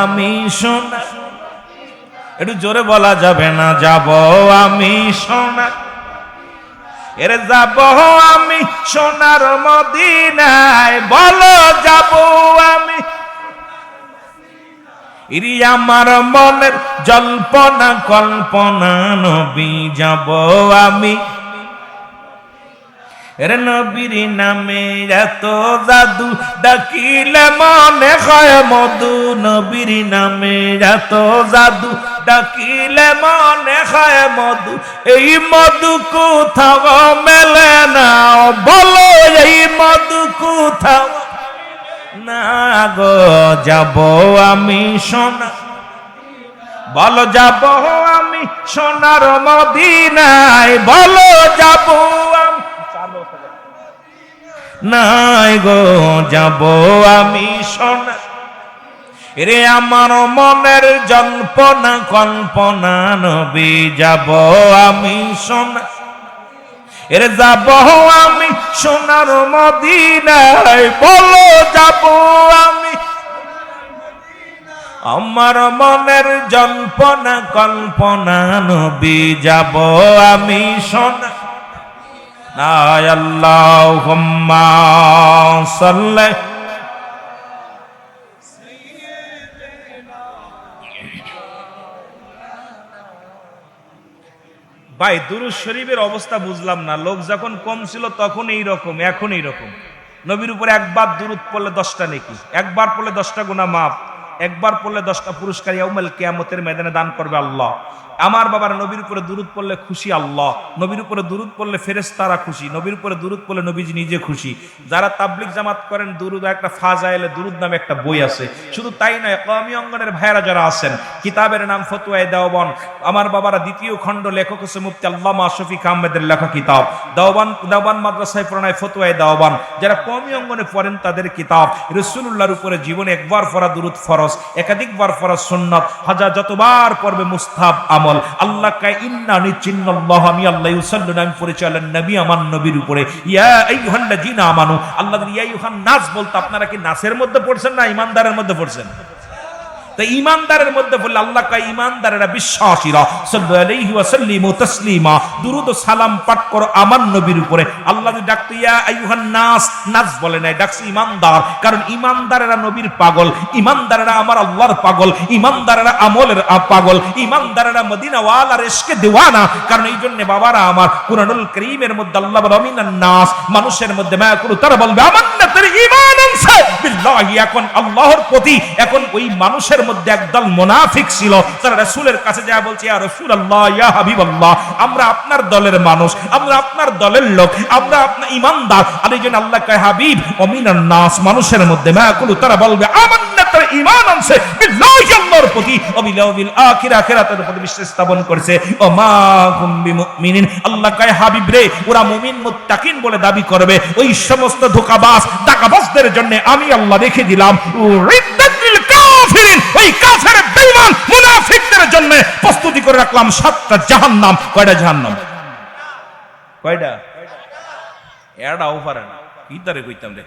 আমি সোনা, একটু জোরে বলা যাবে না? যাব আমি সোনা, এর যাব আমি সোনার মদিনায়, বলো যাব আমি। ইরি আমার মনের জল্পনা কল্পনা নবী যাব আমি। এর নবীর নামে এত জাদু, ডাকিলে মনে হয় মধু, নবীর নামে এত জাদু, ডাকিলে মনে হয় মধু, এই মধু কোথাও মেলে না, বলো এই মধু কোথাও না গো যাব আমি সোনা, বলো যাব আমি সোনার মদিনায়, বলো যাব আমি নাই গো যাব আমি সোনা। রে আমার মনের জল্পনা কল্পনা নবী যাব আমি সোনা, এর যাব আমি সোনার মদিনায়, বলো যাব আমি। আমার মনের জল্পনা কল্পনা নবী যাব আমি সোনা। আল্লাহুম্মা সাল্লি ভাই, দুরূদ শরীফের অবস্থা বুঝলাম না। লোক যখন কম ছিল তখন এই রকম, এখন এই রকম। নবীর উপরে একবার দুরূদ পড়লে 10টা নেকি, একবার পড়লে 10টা গুনাহ মাফ, একবার পড়লে 10টা পুরস্কার ইয়াউমুল কিয়ামতের ময়দানে দান করবে আল্লাহ। আমার বাবার নবীর উপরে দুরূদ পড়লে খুশি আল্লাহ, নবীর উপরে দুরূদ পড়লে ফেরেশতারা খুশি, নবীর উপরে দুরূদ পড়লে নবীজি নিজে খুশি। যারা তাবলিগ জামাত করেন দুরূদ একটা ফাজাইলে দুরূদ নামে একটা বই আছে। শুধু তাই নয়, কওমি অঙ্গনের ভাইয়েরা যারা আছেন, কিতাবের নাম ফতোয়ায়ে দেওবন। আমার বাবারা দ্বিতীয় খণ্ড, লেখক হচ্ছে মুফতি আল্লামা শফিক আহমেদের লেখা কিতাব। দেওবান মাদ্রাসায় পড়ায় ফতোয়ায়ে দেওবন। যারা কওমি অঙ্গনে পড়েন তাদের কিতাব। রাসূলুল্লাহর উপরে জীবনে একবার পড়া দুরূদ ফরজ, একাধিকবার পড়া সুন্নাত, হাজার যতবার পড়বে মুস্তাহাব আমল। আল্লাহ কয় ইন্নানি চিন্নাল্লাহ, আমি আল্লাহ ইউসাল্লুনা, আমি পড়েছি আল্লাহর নবী আমার নবীর উপরে। ইয়া আইয়ুহাল্লাযীনা আমানু, আল্লাহ ইয়া আইয়ুহান নাস বলতে আপনারা কি নাসের মধ্যে পড়ছেন না ঈমানদারের মধ্যে পড়ছেন? তো ঈমানদারের মধ্যে বললে আল্লাহ কয় ঈমানদারেরা বিশ্বাসীরা সাল্লাল্লাহু আলাইহি ওয়া সাল্লিমু তাসলিমা, দুরূদ ও সালাম পাঠ করো আমার নবীর উপরে। আল্লাহ ডাকতে ইয়া আইয়ুহান নাস, নাস বলে নাই, ডাকছে ঈমানদার। কারণ ঈমানদারেরা নবীর পাগল, ঈমানদারেরা আমার আল্লাহর পাগল, ঈমানদারেরা আমলের পাগল, ঈমানদারেরা মদিনা ওয়ালার ইশকে দিওয়ানা। কারণ এই জন্য বাবারা আমার কুরআনুল কারীমের মধ্যে আল্লাহ বলে মিনান নাস, মানুষের মধ্যে মা কুরু, তারা বলবে আমান্না তার ঈমান আনছে বিল্লাহি। এখন আল্লাহর প্রতি, এখন ওই মানুষের মধ্যে একদল মুনাফিক ছিল, তারা রাসূলের কাছে যা বলছে ইয়া রাসূলুল্লাহ, ইয়া হাবিবাল্লাহ, আমরা আপনার দলের মানুষ, আমরা আপনার দলের লোক, আমরা আপনার ঈমানদার। আর এই জন্য আল্লাহ কয় হাবিব ওমিনান নাস, মানুষের মধ্যে মা কুলু, তারা বলবে আমান্না তার ঈমান আনছে বিল্লাহি, আল্লাহর প্রতি, ওয়াবিল আখিরা, আখিরাতের প্রতি বিশ্বাস স্থাপন করেছে। ও মা হুম বিমুমিনিন, আল্লাহ কয় হাবিব রে, ওরা মুমিন মুত্তাকিন বলে দাবি করবে, ওই সমস্ত ধোঁকাবাজ টাকাবাজদের জন্য আমি আল্লাহ রেখে দিলাম উরিদ্দাতিল কাফিরিন, ওই কাফের বেঈমান মুনাফিকদের জন্য প্রস্তুতি করে রাখলাম 7টা জাহান্নাম। কয়টা জাহান্নাম? কয়টা? এটাও পারে না, কি তারে কইতাম রে।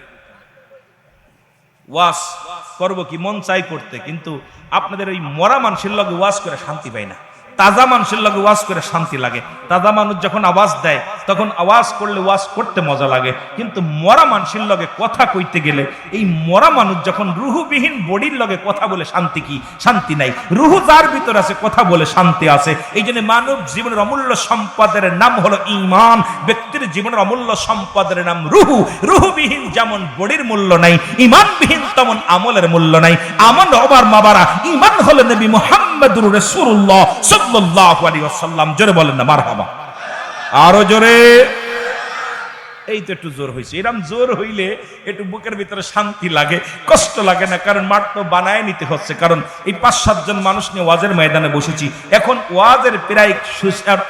ওয়াজ করব কি মন চাই করতে, কিন্তু আপনাদের ওই মরা মানুষের লগে ওয়াজ করে শান্তি পাই না, তাজা মানুষের লগে ওয়াজ করে শান্তি লাগে। তাজা মানুষ যখন আওয়াজ দেয় তখন আওয়াজ করলে ওয়াজ করতে মজা লাগে, কিন্তু মরা মানুষের লগে কথা কইতে গেলে, এই মরা মানুষ যখন রুহুবিহীন বডির লগে কথা বলে শান্তি কি? শান্তি নাই। রুহু যার ভিতর আছে কথা বলে শান্তি আছে। এই জন্য মানব জীবনের অমূল্য সম্পদের নাম হলো ঈমান, ব্যক্তির জীবনের অমূল্য সম্পদের নাম রুহু। রুহুবিহীন যেমন বডির মূল্য নাই, ঈমানবিহীন তেমন আমলের মূল্য নাই। আমল ওবার মাবারা, ঈমান হলো নবী মুহাম্মদুর রাসূলুল্লাহ সাল্লাল্লাহু আলাইহি ওয়াসাল্লাম। জোরে বলেন না মারহাবা, আরো জোরে। এই তো একটু জোর হয়েছে, এরকম জোর হইলে একটু বুকের ভিতরে শান্তি লাগে, কষ্ট লাগে না। কারণ মাঠ তো বানায় নিতে হচ্ছে, কারণ এই 5-7 জন মানুষ নিয়ে ওয়াজের ময়দানে বসেছি। এখন ওয়াজের প্রায়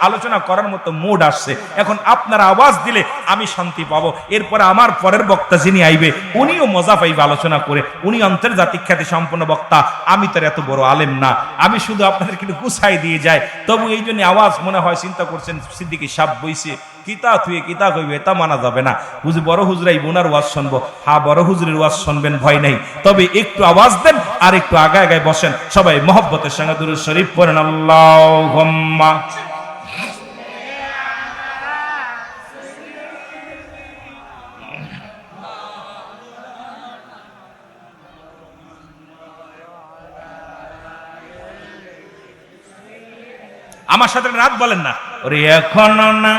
আলোচনা করার মতো মুড আসছে। এখন আপনারা আওয়াজ দিলে আমি শান্তি পাবো, এরপরে আমার পরের বক্তা যিনি আইবে উনিও মজা পাইবে আলোচনা করে। উনি আন্তর্জাতিক খ্যাতি সম্পন্ন বক্তা, আমি তো এত বড় আলেম না, আমি শুধু আপনাদের কিন্তু গুছাই দিয়ে যাই। তবু এই জন্য আওয়াজ মনে হয় চিন্তা করছেন সিদ্দিকী সাহেব বইছে কিতা থুয়ে কিতা কইবে, তা মানা যাবে না। বুঝি বড় হুজরাই বোনার ওয়াজ শুনবো, হ্যাঁ বড় হুজুরের ওয়াজ শুনবেন, ভয় নেই। তবে একটু আওয়াজ দেন আর একটু আগায় আগায় বসেন। সবাই মহব্বতের সঙ্গে দুরূদ শরীফ পড়েন। আল্লাহুম্মা আমার সাথে রাত বলেন না, ওরে এখনো না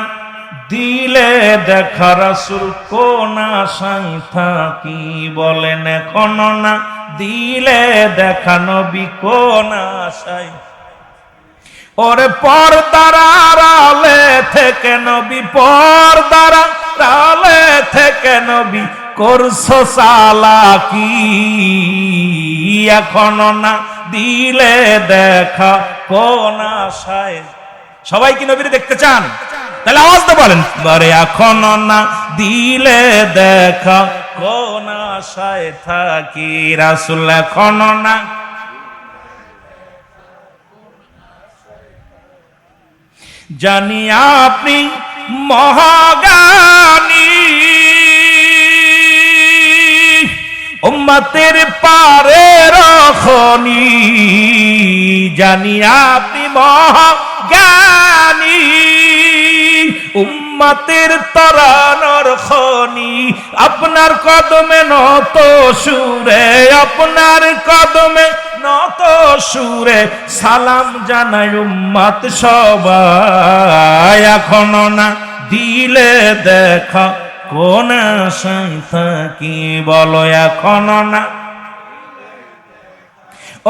দিলে দেখা রাসূল কোন আশায় থাকি, বলেন এখনো না দিলে দেখা নবী কোন আশায়। ওরে পর্দার আড়ালে থেকে নবী, পর্দার আড়ালে থেকে নবী করছো চালাকি, এখনো না দিলে দেখা কোন আশায়। সবাই কি নবীরে দেখতে চান? তাহলে আওয়াজ তো বলেন, আরে এখনো না দিলে দেখা কোন আশায় থাকি, রাসূল এখনো না। জানি আপনি মহাজ্ঞানী, উম্মতের পারের খনি, জানি আপনি মহাজ্ঞানী, উম্মতের তরানোর খনি। আপনার কদমে নত সুরে, আপনার কদমে নত সুরে সালাম জানাই উম্মত সবাই, এখনো না দিলে দেখা কোন আশায় থাকি, বলো এখনো না।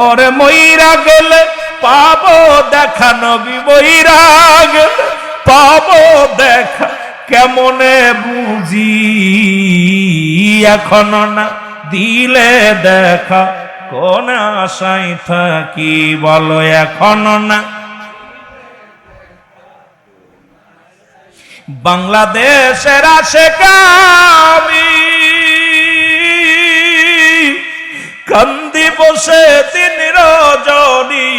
ওরে মইরা গেলে পাবো দেখা, নবী মইরা গেলে পাবো দেখা, কেমনে বুঝি এখনো না দিলে দেখা, কোন আশায় থাকি বলো এখনো না। বাংলাদেশের আশেক আমি কান্দি বসে দিন রজনী,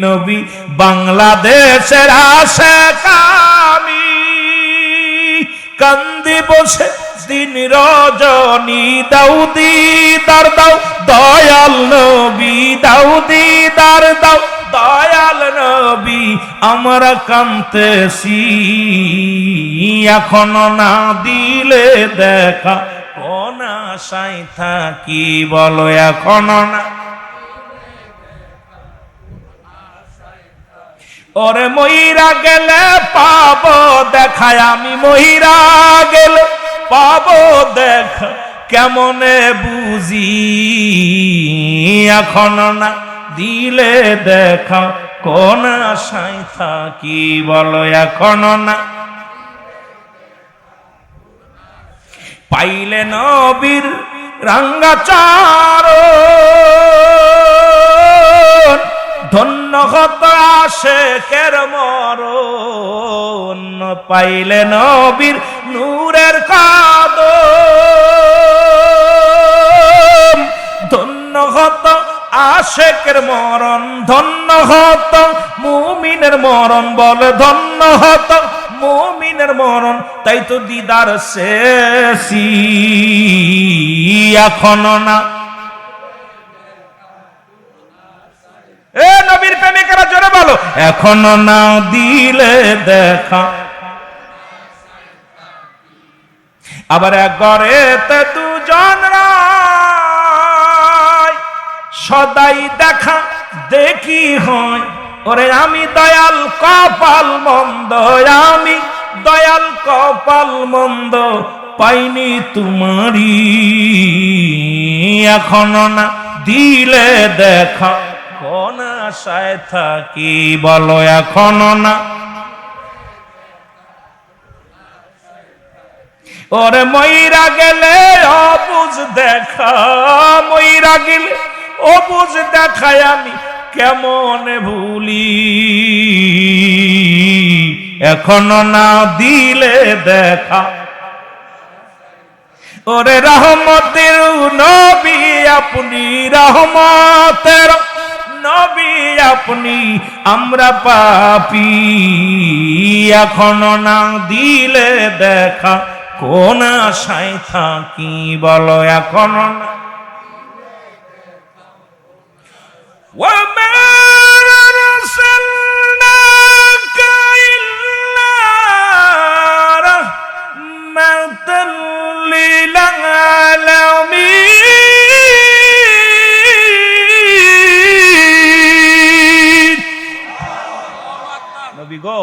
নবী বাংলাদেশের আশেক আমি কান্দি বসে দিন রজনী, দাউদি দার দাও দয়াল নবী, দাউদি দার দাও দয়াল নবী, আমরা কাঁদতেছি এখনো না দিলে দেখা, কোন আশায় থাকি বলো এখনো না। ওরে মইরা গেলে পাবো দেখা, আমি মইরা গেলে পাবো দেখা, কেমনে বুঝি এখনো না দিলে দেখা, কোন আশায় থাকি বলো এখনো না। পাইলে নবীর রাঙ্গা চারণ, ধন্য হত আশেকের মরণ, পাইলে নবীর নূরের কদম, ধন্য হত আশেকের মরণ, ধন্য হত মুমিনের মরণ, বলে ধন্য হত মুমিনের মরণ, তাই তো দিদার শেষি এখনো না। এ নবীর প্রেমিকেরা জোরে বলো, এখনো না দিলে দেখা। আবার এক ঘরেতে দুজন সদাই দেখা দেখি হয়, ওরে আমি দয়াল কপাল মন্দ, আমি দয়াল কপাল মন্দ, পাইনি তোমারি এখনো না দিলে দেখা, কোন আশায় থাকি বলো এখনো না। ওরে মইরা গেলে অবুঝ দেখা, মইরা গেলে অবুঝ দেখায় আমি কেমন ভুলি এখনো না দিলে দেখা। ওরে রহমতের নবী আপনি, রহমতের নবী আপনি, আমরা পাপী এখনো না দিলে দেখা, কোন আশায় থাকি বলো এখনো না। وما أرسلناك إلا رحمة للعالمين নবী গো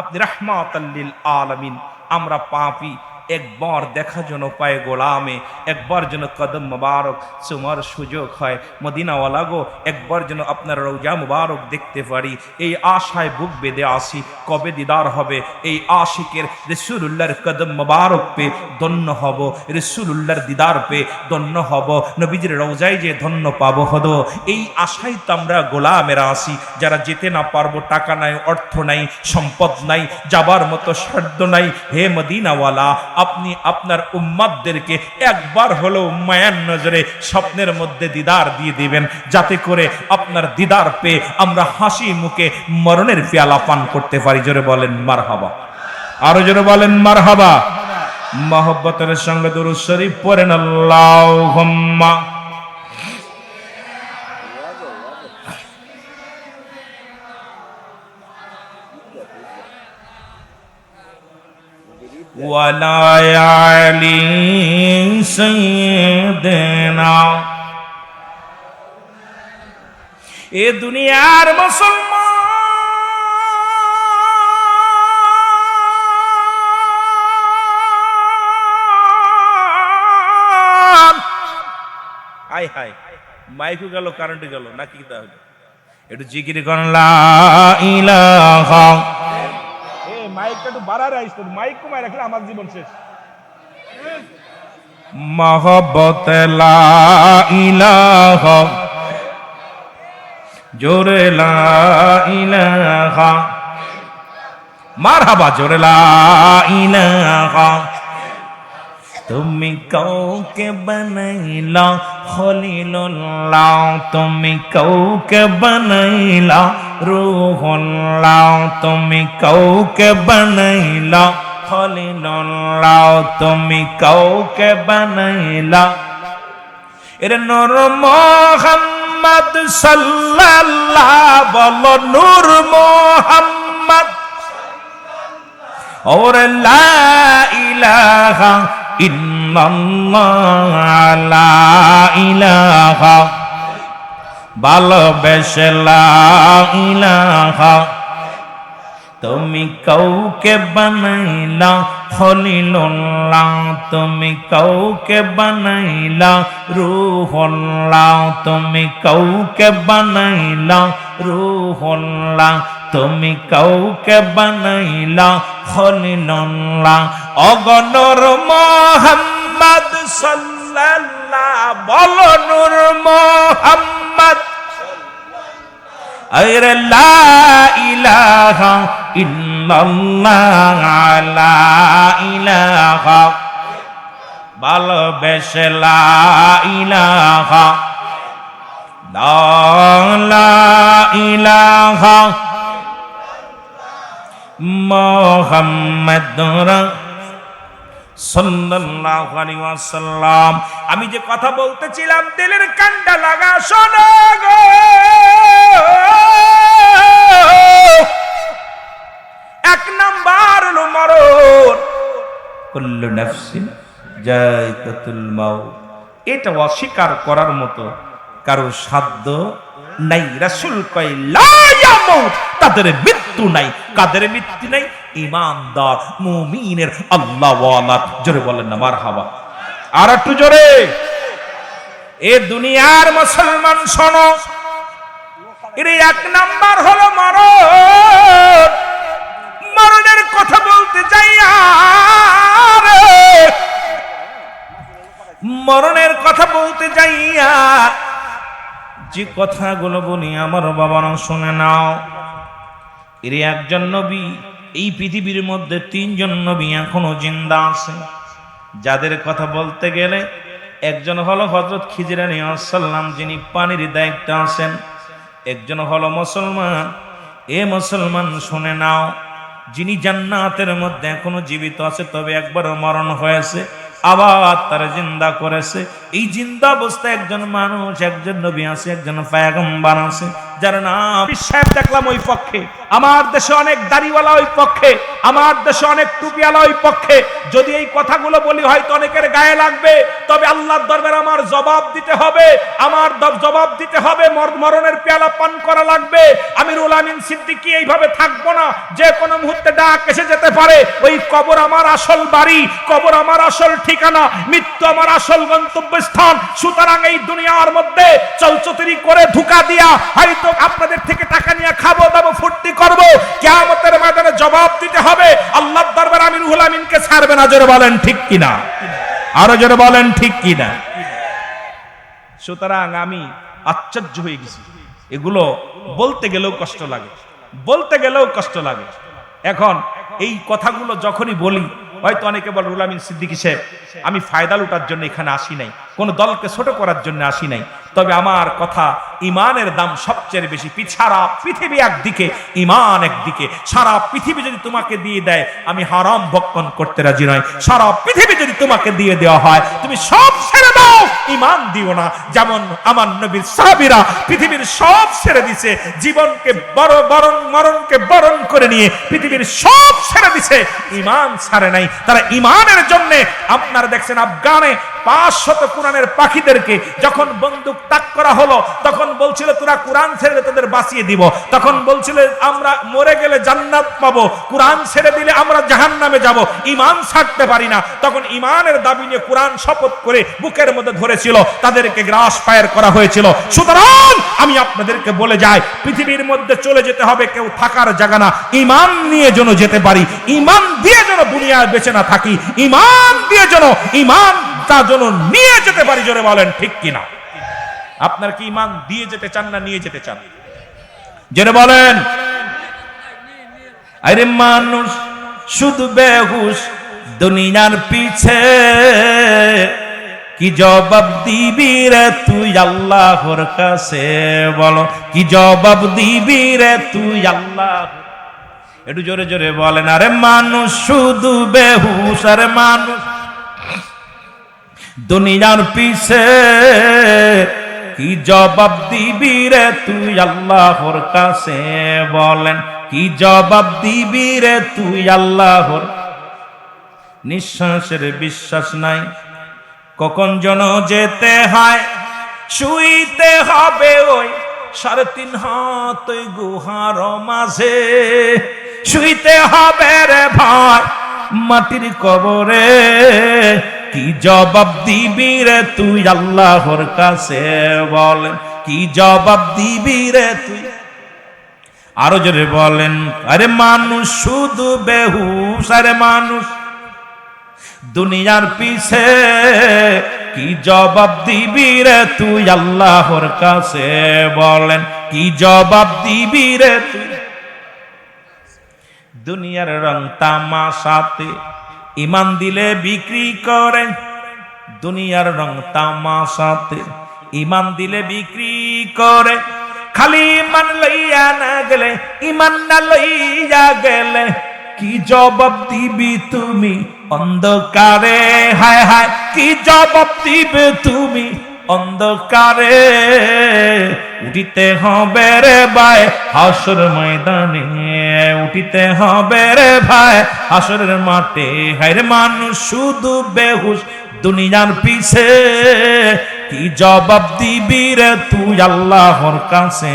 আপনি রাহমাতাল লিল আলামিন। আমরা পাপী, একবার দেখার জন্য পায়ে গোলামে, একবার যেন কদম মুবারক তোমার সুযোগ হয়, মদিনাওয়ালা গো একবার যেন আপনার রওজা মুবারক দেখতে পারি, এই আশায় বুক বেঁধে আসি কবে দিদার হবে। এই আশিকের রাসূলুল্লাহর কদম মুবারক পে ধন্য হব, রাসূলুল্লাহর দিদার পে ধন্য হব, নবীজির রওজায় যে ধন্য পাবো হলো, এই আশায় তো আমরা গোলামেরা আসি, যারা যেতে না পারবো, টাকা নাই, অর্থ নাই, সম্পদ নাই, যাবার মতো সাধ্য নাই। হে মদিনাওয়ালা, আপনি আপনার উম্মতদেরকে একবার হলেও মায়ার নজরে স্বপ্নের মধ্যে দিদার দিয়ে দিবেন, যাতে করে আপনার দিদার পেয়ে আমরা হাসি মুখে মরণের পেয়ালা পান করতে পারি। জোরে বলেন মারহাবা, আরো জোরে বলেন মারহাবা। মহব্বতের সঙ্গে দুরূদ শরীফ পড়েন আল্লাহুম্মা। ওয়ালা আলি সাইয়্যিদিনা। এ দুনিয়ার মুসলমান, হায় হায়, মাইকও গেল, কারেন্ট গেল, নাকি তাহলে একটু জিকির করেন লা ইলাহা। এই মাইকটা একটু বাড়ায় রাখিস, তোর মাইক কমায় রাখলে আমার জীবন শেষ। মহব্বত লা ইলাহা, জোরে লা ইলাহা, মারহাবা, জোরে লা ইলাহা। তুমি কাউকে বানাইলা খলিলুল্লাহ, তুমি কাউকে বানাইলা রূহুল্লাহ, তুমি কাউকে বানাইলা খলিলুল্লাহ, তুমি কাউকে বানাইলা এর নূর মুহাম্মদ সাল্লাল্লাহ, বলো নূর মুহাম্মদ। और ला इलाहा इल्लल्लाह, ला इलाहा ভালোবেসে লা ইলাহা। তুমি কাউকে বানাইলা খলিলুল্লাহ, তুমি কাউকে বানাইলা রূহুল্লাহ, তুমি কাউকে বানাইলা রূহুল্লাহ, তুমি কাউকে বানাইলা খলিলুল্লাহ। অগণর মুহাম্মদ সাল্লাল্লাহ, বলো নূর মুহাম্মদ। আরে লা ইলাহা ইল্লাল্লাহ, লা ইলাহা ভালোবেসে লা ইলাহা, লা ইলাহা মুহাম্মাদুর সাল্লাল্লাহু আলাইহি ওয়াসাল্লাম। আমি যে কথা বলতেছিলাম দিলের কান্ডা লাগা শোনো গো। এক নাম্বার হলো মরণ, কুল্লু নাফসিন যায়কাতুল মাউত। এটা অস্বীকার করার মতো কারো সাধ্য নাই। রাসূল কয় লা ইয়ামুত, তাদের মৃত্যু নাই। কাদের মৃত্যু নাই? ঈমানদার মুমিনের আল্লাহওয়ালা। জোরে বলেন না মারহাবা। আর একটু জোরে। এ দুনিয়ার মুসলমান শোনো, এর এক নাম্বার হলো মরণ। মরণের কথা বলতে যাই, মরণের কথা বলতে যাইয়া যে কথাগুলো বলি আমার বাবারা শুনে নাও। এর একজন নবী, এই পৃথিবীর মধ্যে তিনজন নবী এখনো জিন্দা আছে, যাদের কথা বলতে গেলে একজন হলো হযরত খিজির আলাইহিস সালাম, যিনি পানির দায়িত্বে আছেন। একজন হলো মুসলমান। এ মুসলমান শুনে নাও, যিনি জান্নাতের মধ্যে এখনো জীবিত আছে, তবে একবার মরণ হয়েছে, আবার তারা জিন্দা করেছে। এই জিন্দা অবস্থায় একজন মানুষ, একজন নবী আছে, একজন পয়গম্বর আছে, যার নাম সাহেব দেখলাম ওই পক্ষে। আমার দেশে অনেক দাড়িওয়ালা ওই পক্ষে, আমার দেশে অনেক টুপিওয়ালা ওই পক্ষে। যদি এই কথাগুলো বলি হয়তো অনেকের গায়ে লাগবে, তবে আল্লাহর দরবারে আমার জবাব দিতে হবে। আমার জবাব দিতে হবে, মরণের পেয়ালা পান করা লাগবে। আমিরুল আমিন সিদ্দিকী এইভাবে থাকবো না, যে কোনো মুহূর্তে ডাক এসে যেতে পারে। ওই কবর আমার আসল বাড়ি, কবর আমার আসল ঠিকানা, মৃত্যু আমার আসল গন্তব্যস্থান। সুতরাং এই দুনিয়ার মধ্যে চলচতুরি করে ধোঁকা দিয়া হয়তো আপনাদের থেকে টাকা নিয়ে খাবো দাবো ফুর্তি করবো, কিয়ামতের ময়দানে জবাব দিতে হবে। আল্লাহর দরবারে আমিরুল আমিনকে ছাড়বে না। জোরে বলেন ঠিক কিনা, আরো জোরে বলেন ঠিক কিনা। সুতরাং আমি আশ্চর্য হয়ে গেছি, এগুলো বলতে গেলেও কষ্ট লাগে, বলতে গেলেও কষ্ট লাগে। এখন এই কথাগুলো যখনই বলি, হয়তো অনেকে বলে রুহুল আমিন সিদ্দিকী সাহেব, আমি ফায়দা লুটার জন্য এখানে আসি নাই, কোন দলকে ছোট করার জন্য আসি নাই। তবে আমার কথা, ইমানের দাম সবচেয়ে বেশি। সারা পৃথিবী একদিকে, ইমান একদিকে। সারা পৃথিবী যদি তোমাকে দিয়ে দেয়, আমি হারাম ভক্ষণ করতে রাজি নয়। সারা পৃথিবী যদি তোমাকে দিয়ে দেওয়া হয়, তুমি সব ছেড়ে দাও, ইমান দিও না। যেমন আমার নবীর সাহাবীরা পৃথিবীর সব ছেড়ে দিছে, জীবনকে মরণকে বরণ করে নিয়ে পৃথিবীর সব ছেড়ে দিছে, ইমান ছাড়ে নাই। তারা ইমানের জন্য, আপনারা দেখছেন আফগানে 500 কোরআনের পাখিদেরকে যখন বন্দুক তাক করা হলো, তখন বলছিল তোরা কোরআন ছেড়ে তোদের বাঁচিয়ে দিব। তখন বলছিল আমরা মরে গেলে জান্নাত পাবো, কোরআন ছেড়ে দিলে আমরা জাহান্নামে যাব, ঈমান ছাড়তে পারি না। তখন ঈমানের দাবি নিয়ে কোরআন শপথ করে বুকের মধ্যে ধরেছিল, তাদেরকে গ্রাস ফায়ার করা হয়েছিল। সুতরাং আমি আপনাদেরকে বলে যাই, পৃথিবীর মধ্যে চলে যেতে হবে, কেউ থাকার জায়গা না। ঈমান নিয়ে যেন যেতে পারি, ঈমান দিয়ে যেন দুনিয়ায় বেঁচে না থাকি, ঈমান দিয়ে যেন ঈমানটা যেন নিয়ে যেতে পারি। জোরে বলেন ঠিক কিনা? আপনার কি ঈমান দিয়ে যেতে চান না নিয়ে যেতে চান? জোরে বলেন। আরে মানুষ শুধু বেহুশ দুনিয়ার পিছে, কি জবাব দিবি রে তুই আল্লাহর কাছে? বলো কি জবাব দিবি রে তুই আল্লাহ? একটু জোরে জোরে বলেন। আরে মানুষ শুধু বেহুশ, আরে মানুষ দুনিয়ার পিছে, কি জবাব দিবি রে তুই আল্লাহর কাছে? বলেন কি জবাব দিবি রে তুই আল্লাহর? নিঃশ্বাসের বিশ্বাস নাই, কখন যেন যেতে হয়, শুইতে হবে ওই 3.5 হাত ওই গুহার মাঝে, শুইতে হবে রে ভাই মাটির কবরে। কি জবাব দিবি রে তুই আল্লাহর কাছে? বলেন কি জবাব দিবি রে তুই? আরো জোরে বলেন। আরে মানুষ শুধু বেহুশ, আরে মানুষ দুনিয়ার পিছে, কি জবাব দিবি রে তুই আল্লাহর কাছে? বলেন কি জবাব দিবি রে তুই? দুনিয়ার রং তামাশাতে ঈমান দিলে বিক্রি করে, দুনিয়ার রং তামাশাতে ঈমান দিলে বিক্রি করে। খালি ঈমান লইয়া না গেলে, ঈমান না লইয়া গেলে, কি জবাব দিবি তুমি অন্ধকারে? হায় হায় কি জবাব দিবে তুমি অন্ধকারে? উঠিতে হবে রে ভাই হাসর ময়দানে, উঠিতে হবে রে ভাই হাসরের মাঠে। হায় রে মানুষ শুধু বেহুশ দুনিয়ার পিছে, কি জবাব দিবি রে তুই আল্লাহর কাছে?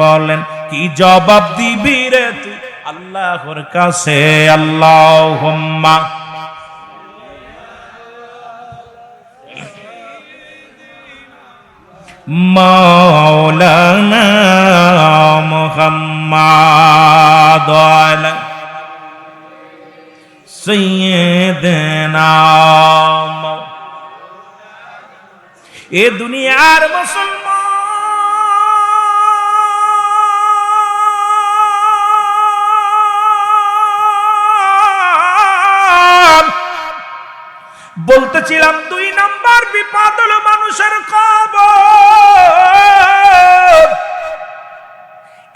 বলেন কি জবাব দিবি রে তুই আল্লাহর কাছে? আল্লাহুম্মা মাওলানা মুহাম্মাদ আলা সাইয়্যিদিনা। এ দুনিয়ার মুসলমান, বলতেছিলাম 2 নাম্বার বিপদ হলো মানুষের কবর।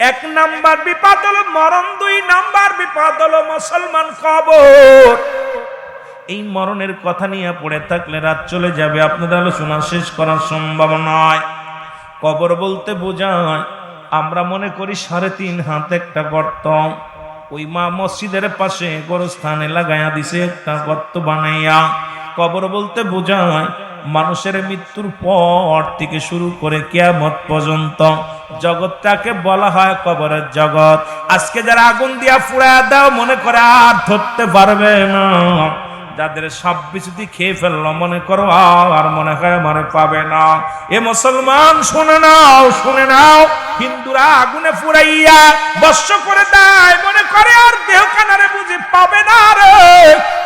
1 নাম্বার বিপদ হলো মরণ, 2 নাম্বার বিপদ হলো মুসলমান কবর। এই মরণের কথা নিয়ে পড়ে থাকলে রাত চলে যাবে, আপনাদের আলোচনা শেষ করা সম্ভব নয়। কবর বলতে বোঝায়, আমরা মনে করি 3.5 হাত একটা গর্ত, ওই মা মসজিদের পাশে গোরস্থানে লাগাইয়া দিছে একটা গর্ত বানাইয়া। কবর বলতে বোঝায় মানুষের মৃত্যুর পর থেকে শুরু করে কিয়ামত পর্যন্ত জগৎটাকে বলা হয় কবরের জগৎ। আজকে যারা আগুন দিয়া পুড়ায়া দাও মনে করে আর ধরতে পারবে না, যাদের সব বিচুতি খেয়ে ফেললো মনে করো আর মনে হয় মানে পাবে না। এ মুসলমান শুনে নাও, শুনে নাও, হিন্দুরা আগুনে পুড়াইয়া বর্ষ করে দেয়, মনে করে আর দেহ কানারে বুঝি পাবে না রে।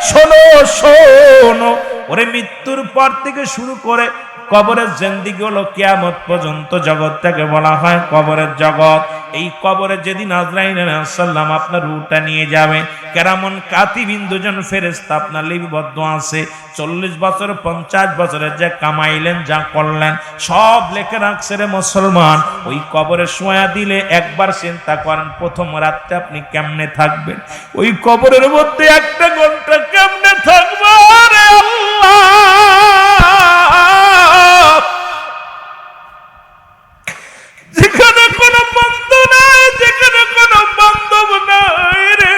শোনো শোনো, ওরে মৃত্যুর পর থেকে শুরু করে কবরের জিন্দেগি হলো কিয়ামত পর্যন্ত জগৎটাকে বলা হয় কবরের জগৎ। এই কবরে যেদিন আজরাইল আলাইহিস সালাম আপনার রূহটা নিয়ে যাবে, কেরামন কাতিবিন 2 জন ফেরেশতা আপনার লিপিবদ্ধ আছে। 40 বছর 50 বছরের যে কামাইলেন, যা করলেন সব লেখে রাখছে রে মুসলমান। ওই কবরে শোয়া দিলে একবার চিন্তা করেন, প্রথম রাতে আপনি কেমনে থাকবেন? ওই কবরের মধ্যে 1 ঘন্টা কেমনে থাকবো রে আল্লাহ? যেখানে কোনো বন্ধু নাই, যেখানে কোনো বান্ধব নাই রে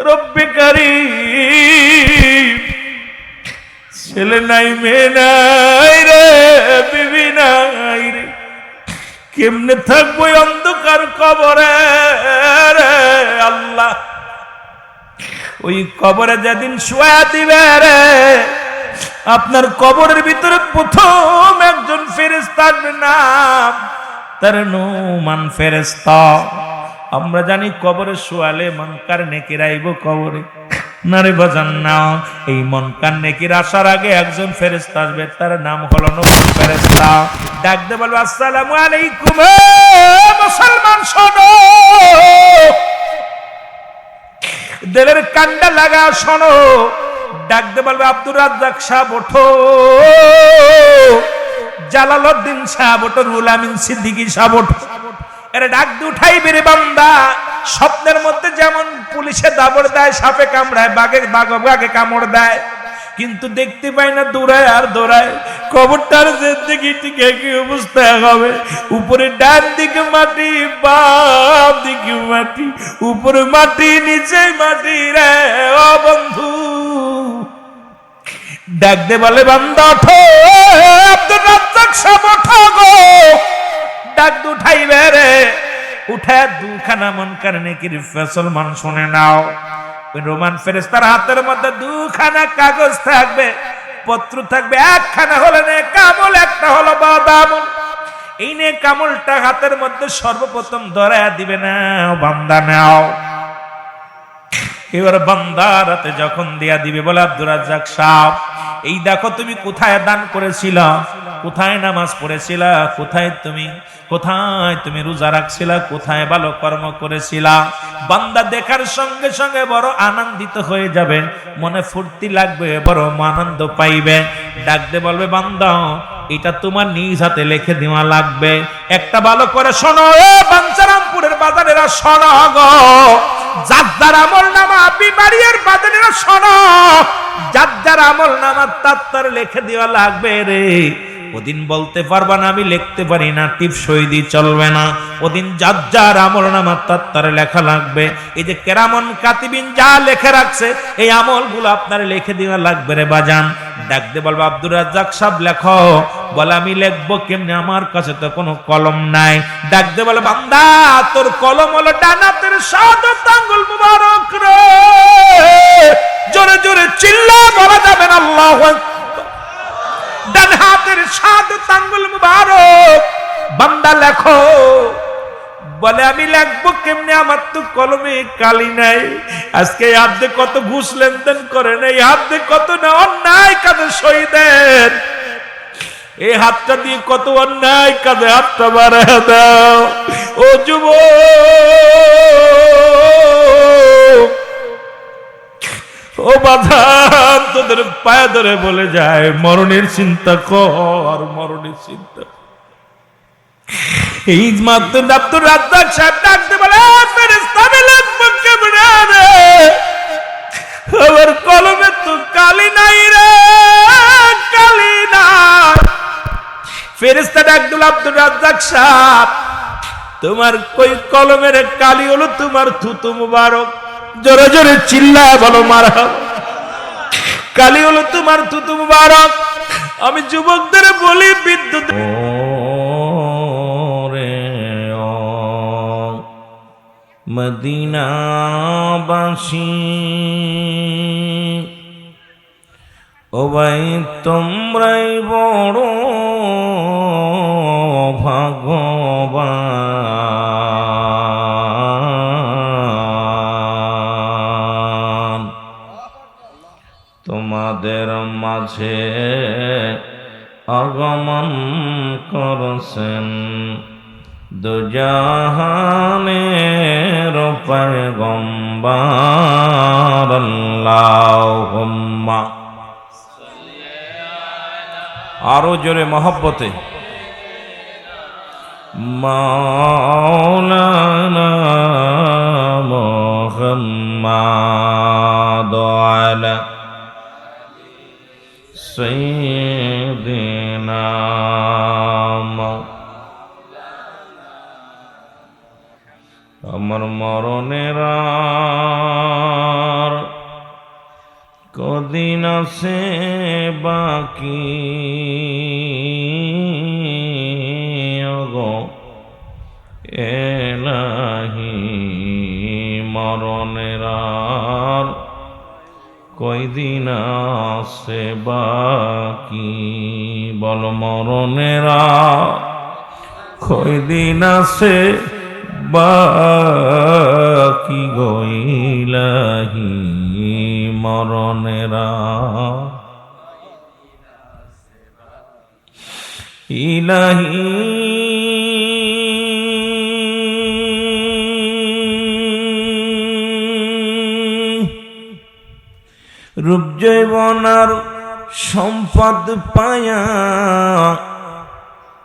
রব্বে কারীম। ছেলে ছেলে নাই, মেয়ে নাই রে, বিবি নাই রে, কেমনে থাকবো অন্ধকার কবরে রে আল্লাহ। ওই কবরে যেদিন শোয়া দিবে রে, আপনার কবরের ভিতরে প্রথম একজন ফেরেশতা আসবে, নাম তার নুমান ফেরেশতা। আমরা জানি কবরে শোয়ালে মনকার নেকির আইব কবরে, না রে বাজান না। এই মনকার নেকির আসার আগে একজন ফেরেশতা আসবে, তার নাম হলো নুমান ফেরেশতা। ডাক দে বলবে, আসসালামু আলাইকুম মুসলমান, শোনো, দিলের কান্ডা লাগা শোনো। ডাক দে বলবে, আব্দুর রাজ্জাক সাহেব ওঠো, জালালউদ্দিন সাহেব ওঠো, রুহুল আমিন সিদ্দিকী সাহেব ওঠো। এরা ডাক দিয়ে উঠাইবে রে বান্দা। স্বপ্নের মধ্যে যেমন পুলিশে দাবড় দেয়, সাপে কামড়ায়, বাঘে কামড় দেয়, কিন্তু দেখতে পাই না, দৌড়ায় আর দৌড়ায়। কবরটার দিকে টিকে কি অবস্থা হবে? উপরে ডান দিকে মাটি, বাম দিকে মাটি, উপরে মাটি, নিচে মাটি রে ও বন্ধু। ডাক দে বলে, বান্দা ওঠো, আব্দুর রাজ্জাক সাহেব ওঠো গো। ডাক দে উঠাইবে রে, উঠায় দুখানা মনকার নেকির ফয়সালা শুনে নাও। ওই রোমান ফেরেশতার হাতের মধ্যে দুখানা কাগজ থাকবে, পত্র থাকবে। একখানা হলো নেক আমল, একটা হলো বদ আমল। এই নেক আমলটা হাতের মধ্যে সর্বপ্রথম ধরায়া দিবে না, বান্দা নাও। এবার বান্দা রাতে যখন দিয়া দিবে, বলে, আব্দুর রাজ্জাক সাহেব, এই দেখো তুমি কোথায় দান করেছিলা, কোথায় নামাজ পড়েছিলা, কোথায় তুমি রোজা রাখছিলা, কোথায় ভালো কর্ম করেছিলা। বান্দা দেখার সঙ্গে সঙ্গে বড় আনন্দিত হয়ে যাবে, মনে ফুর্তি লাগবে, বড় আনন্দ পাইবে। ডাকতে বলবে, বান্দা এটা তোমার নিজ হাতে লিখে দেওয়া লাগবে। একটা ভালো করে শোনো, বাঞ্ছারামপুরের বাজারেরা শোনো গো, যার আমল নামা বিমারিয়ার বাজারেরা শোনো, যার আমল নামা তার লিখে দেওয়া লাগবে রে। ওদিন বলতে পারবা না আমি লিখতে পারি না, টিপ সই দিয়ে চলবে না। ওদিন যার আমল নামা তার লেখা লাগবে। এই যে কেরামন কাতিবিন যা লেখে রাখছে, এই আমলগুলো আপনার লিখে দেওয়া লাগবে রে বাজান। ডাকতে বলবো, আব্দুর রাজ্জাক সাহেব লেখো। বলে, আমি লিখবো কেমনে, আমার কাছে তো কোনো কলম নাই। ডাকতে বলে, বান্দা তোর কলম হলো ডানাতের শাহাদাত আঙ্গুল মুবারক রে। জোরে জোরে চিল্লা বলা যাবে না আল্লাহু আকবার। ডান হাতের শাহাদাত আঙ্গুল মুবারক, বান্দা লেখো। বলে, আমি লিখবো কেমনে, আমার তো কলমে কালি নাই। আজকে এই হাত দিয়ে কত ঘুষ লেনদেন করেন, এই হাত দিয়ে কত না অন্যায় কাজে সই দেন, এই হাতটা দিয়ে কত অন্যায় কাজে হাতটা বাড়ায় দাও। ও যুবক, ও বাঁধান, তোদের পায়ে ধরে বলে যায়, মরণের চিন্তা কর, মরণের চিন্তা। এই মাত্র আব্দুর রাজ্জাক সাহেব ডাকতে বলে, ফেরেশতা লাগবে কেমনে রে, আমার কলমে তো কালি নাই রে, কালি নাই। ফেরেশতা ডাক দিল, আব্দুর রাজ্জাক সাহেব, তোমার কই কলমের কালি হলো তোমার থুতু মুবারক। জোরে জোরে চিল্লায় বলো মারহাবা। কালি হলো তোমার থুতু মুবারক। আমি যুবকদের বলি, বিদ্যুৎ মদিনাবাসী, ও ভাই তোমরাই বড় ভাগ্যবান, তোমাদের মাঝে আগমন করছেন দুজাহানের পয়গম্বর। আল্লাহুম্মা, আরো জোরে মহব্বতে, মাওলানা মুহাম্মাদ আলা সাইয়্যিদিনা। আমার মরণের কদিন কয়দিন আছে বাকি ওগো এলাহি মরণের আর কয়দিন আছে বাকি বল মরণের আর কয়দিন আছে বাকি গো ইলাহি মরণের আর ইলাহি রূপ যৌবনার সম্পদ পায়া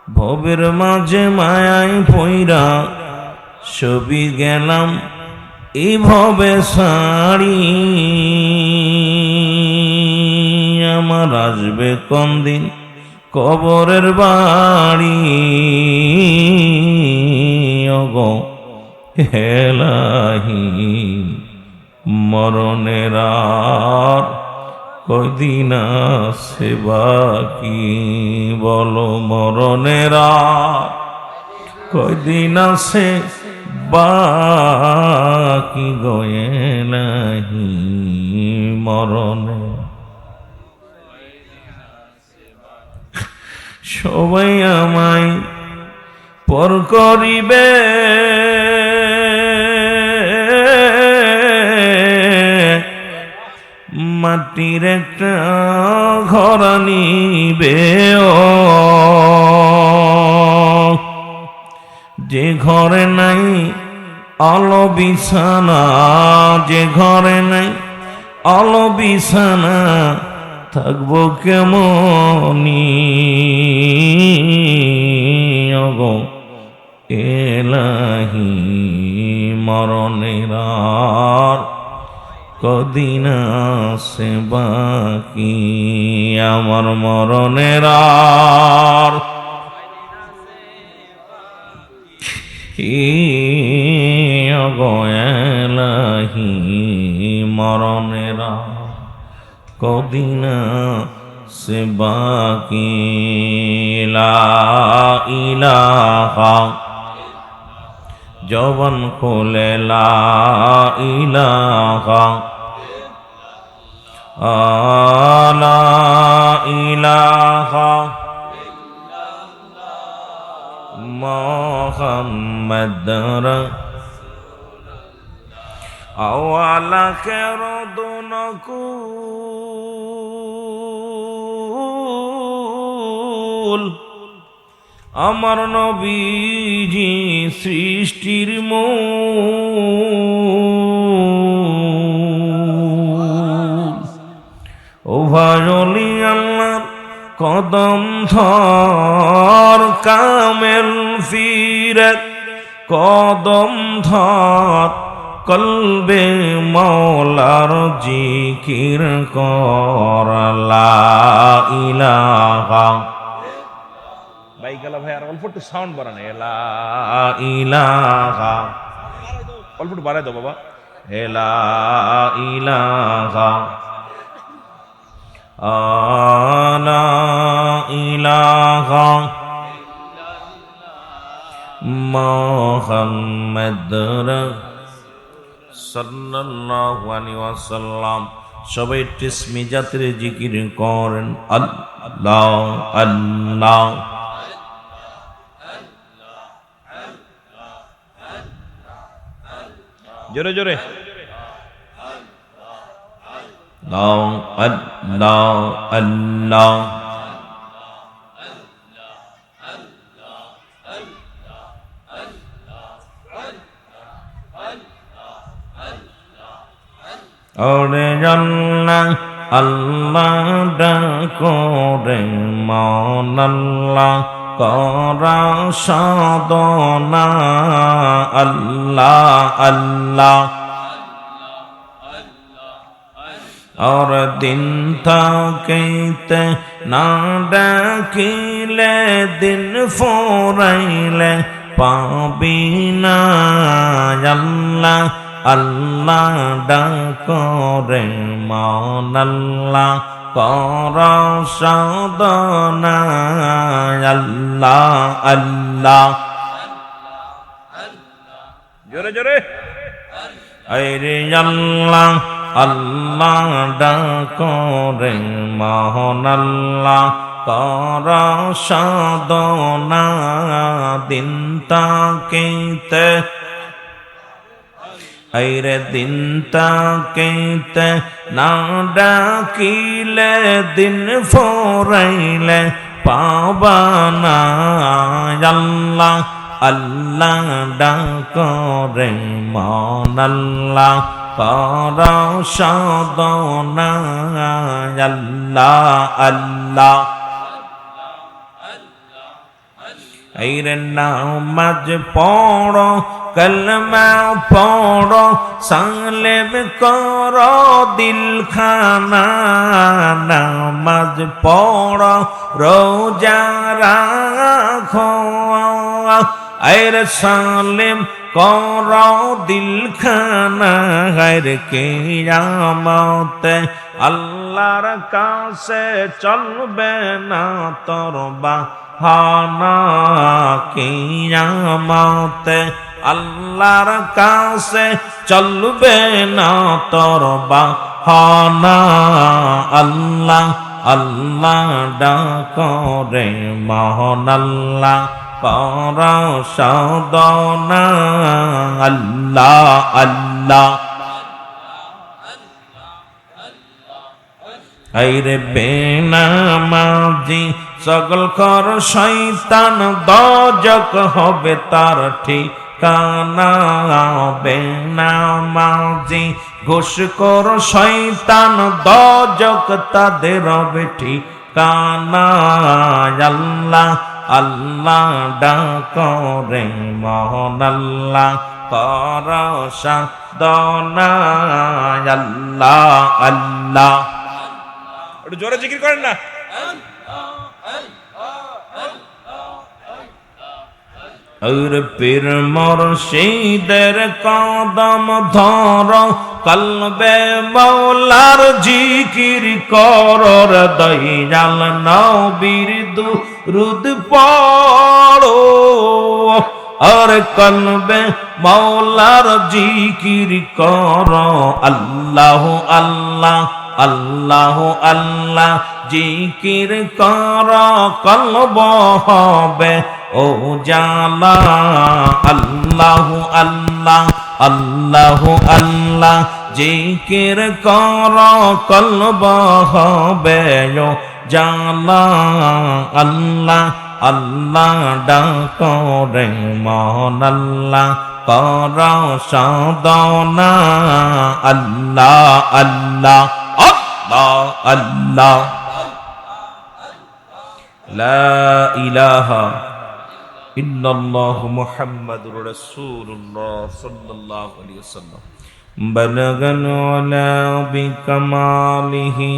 ভবের মাঝে মায়ায় পইরা ছবি গেলাম এই ভবে সারি আমার আসবে কোন দিন কবরের বাড়ি ওগো এলাহি মরণের আর কয়দিন আছে বাকি বলো মরণের আর কয়দিন আছে বাকি গো এলাহি মরণে সবাই আমায় পর করিবে মাটির একটা ঘর নিবে যে ঘরে নাই আলো বিছানা যে ঘরে নাই আলো বিছানা থাকবো কেমনি ওগো এলাহি মরণের আর কদিন আছে বাকি আমার মরণের আর ওগো এলাহি মরণের আর কদিন আছে বাকি লা ইলাহা জবান খোলে লা ইলাহা লা ইলাহা মুহাম্মদ আওয়ালা কেরদনকুল আমার নবীজি সৃষ্টির মূল ও ভাজলি আল্লাহর কদম ধর কামেল ফিরত কদম ধর কলবে মৌলার জিকির কর লা ইলাহা ভাই গেল ভাই আর অল্প একটু সাউন্ড বাড়ানো লা ইলাহা অল্প একটু বাড়াই দাও বাবা লা ইলাহা লা ইলাহা মুহাম্মদ সাল্লাল্লাহু আলাইহি ওয়াসাল্লাম সবাই তিসমি জাতের জিকির করেন আল্লাহ আল্লাহ জোরে জোরে আল্লাহ আল্লাহ আল্লাহ ওরে আল্লাহ আল্লাহ ডাকরে মন আল্লাহ করা সাধনা আল্লাহ আল্লাহ और दिन থাকিতে না ডাকিলে দিন ফোরাইলে পাবি না আল্লাহ আল্লাহ ডাকরে মন আল্লাহ কর সাধনা আল্লাহ আল্লাহ জোরে জোরে আরে আল্লাহ আল্লাহ ডাকরে মন আল্লাহ কর সাধনা দিন তাকিতে আইরে দিন তাকিতে না ডাকিলে দিন ফোরাইলে পাবানা আল্লাহ আল্লাহ ডাকরে মন আল্লাহ কর সাধনা আল্লাহ আল্লাহ আইরে নামাজ পড়ো কলমা পড়ো সালেম করো দিল খানা নামাজ পড়ো রোজা রাখো আইরে সালেম করো দিল খানা হায়রে কিয়ামতে আল্লাহর কাছে চলবে না তোর বাহানা কিয়ামতে আল্লাহর কাছে চলবে না তোর বাহানা আল্লাহ আল্লাহ ডাকরে মন আল্লাহ কর সাধনা আল্লাহ আল্লাহ আইরে বেনামাজি সকল কর শয়তান দজক হবে তার ঠিকানা বেনামাজি ঘুষ কর শয়তান দজক তাদের হবে ঠিকানা আল্লাহ আল্লাহ ডাকরে মন আল্লাহ কর সাধনা আল্লাহ আল্লাহ একটু জোরে জিকির করেন না और पीर मुर्शिদের কদম ধর কলবে মৌলার জিকির করর দয়াল নবীর দুরূদ পড়ো আর কলবে মৌলার জিকির করো আল্লাহ আল্লাহ আল্লাহ আল্লাহ জিকির কর কলব হবে ও জালা আল্লাহ আল্লাহ আল্লাহ আল্লাহ জিকির কর কলব হবে ও জালা আল্লাহ আল্লাহ ডাকরে মন আল্লাহ কর সাধনা আল্লাহ আল্লাহ আল্লাহ আল্লাহ লা ইলাহা ইল্লাল্লাহু মুহাম্মাদুর রাসূলুল্লাহ সাল্লাল্লাহু আলাইহি ওয়াসাল্লাম বালাগাল ওয়ালা বিকামালিহি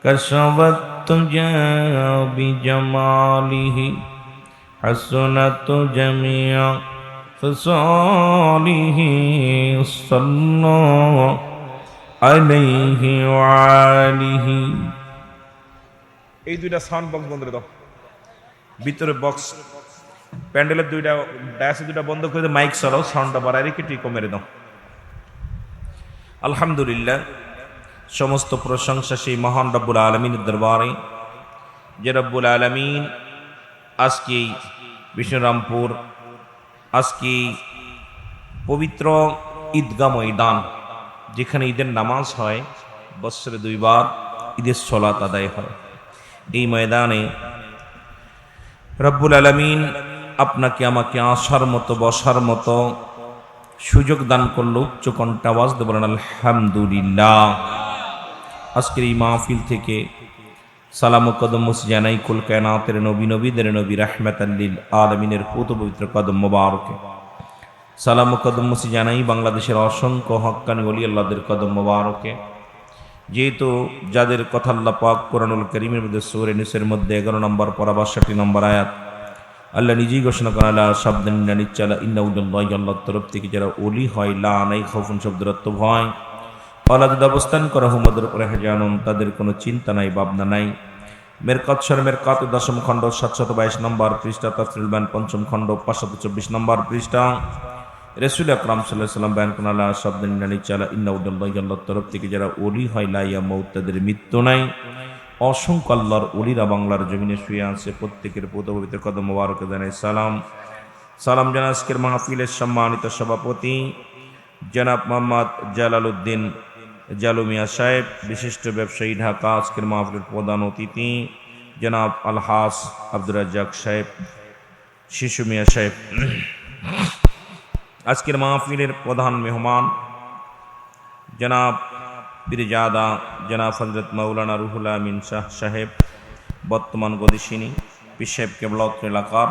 কাশাবাত তুজা বিজামালিহি হাসনাত জামিয়া ফসালিহি সাল্লাল্লাহু আলাইহি ওয়া আলিহি। এই দুইটা সাউন্ড বক্স বন্ধ করে দাও, ভিতরে বক্স প্যান্ডেলের দুইটা ডায়াসের দুইটা বন্ধ করে মাইক চালাও, সাউন্ডটা বাড়ায় রেখে টিকো মেরে দাও। আলহামদুলিল্লাহ, সমস্ত প্রশংসা সেই মহান রব্বুল আলমিনের দরবারে, যে রব্বুল আলমিন আজকে বিষ্ণুরামপুর, আজকে পবিত্র ঈদগাহ ময়দান, যেখানে ঈদের নামাজ হয়, বৎসরে দুইবার ঈদের সালাত আদায় হয়, এই ময়দানে রব্বুল আলমিন আপনাকে আমাকে আসার মতো বসার মতো সুযোগ দান করলো। উচ্চ কণ্ঠে আওয়াজ দিয়ে বলেন আলহামদুলিল্লাহ। আজকের এই মাহফিল থেকে সালাম ও কদম মুসি জানাই কুল কায়নাতের নবী, নবীদের নবী, রাহমাতাল লিল আলামিনের পুত পবিত্র কদম মোবারকে। সালাম ও কদম মুসি জানাই বাংলাদেশের অসংখ্য হক্কানি ওলি আল্লাহদের কদম মোবারকে। যেহেতু যাদের কথা আল্লাহ পাক কোরআনুল কারীমের মধ্যে সূরা নিসের মধ্যে 11 নম্বর পারা 62 নম্বর আয়াত, আল্লাহ নিজেই ঘোষণা করেন আল্লাহ শব্দিন নিচ্চালা ইন্নাউল্লাহ আল্লাহর তরফ থেকে যারা ওলি হয় লা নাই খৌফুন শব্দের অর্থ ভয়, আলাদা অবস্থান করা হুমাদের উপরে হেজানুন তাদের কোনো চিন্তা নাই ভাবনা নাই। মেরকাত সর মেরকাত 10ম খণ্ড 722 নম্বর পৃষ্ঠা, তাফসীরুল বায়ান 5ম খণ্ড 524 নম্বর পৃষ্ঠা। রাসূল আকরাম সাল্লাল্লাহু আলাইহি ওয়াসাল্লাম বয়ান করেন আল্লাহ শব্দিন নিচ্চালা ইন্নাউল্লাহ আল্লাহর তরফ থেকে যারা ওলি হয় লা ইয়ামুত তাদের মৃত্যু নাই। অসংখ্য আল্লাহর ওলিরা বাংলার জমিনে শুয়ে আছে, প্রত্যেকের পবিত্র কদম মোবারকে জানাই সালাম। সালাম জানাই আজকের মাহফিলের সম্মানিত সভাপতি জনাব মোহাম্মদ জালালউদ্দিন জালুমিয়া সাহেব, বিশিষ্ট ব্যবসায়ী ঢাকা। আজকের মাহফিলের প্রধান অতিথি জনাব আলহাস আব্দুর রাজ্জাক সাহেব, শিশু মিয়া সাহেব। আজকের মাহফিলের প্রধান মেহমান জনাব পীরজাদা জনাব হযরত মাওলানা রুহুল আমিন শাহ সাহেব, বর্তমান গদিশিনী পীর সাহেব কেবলা এলাকার।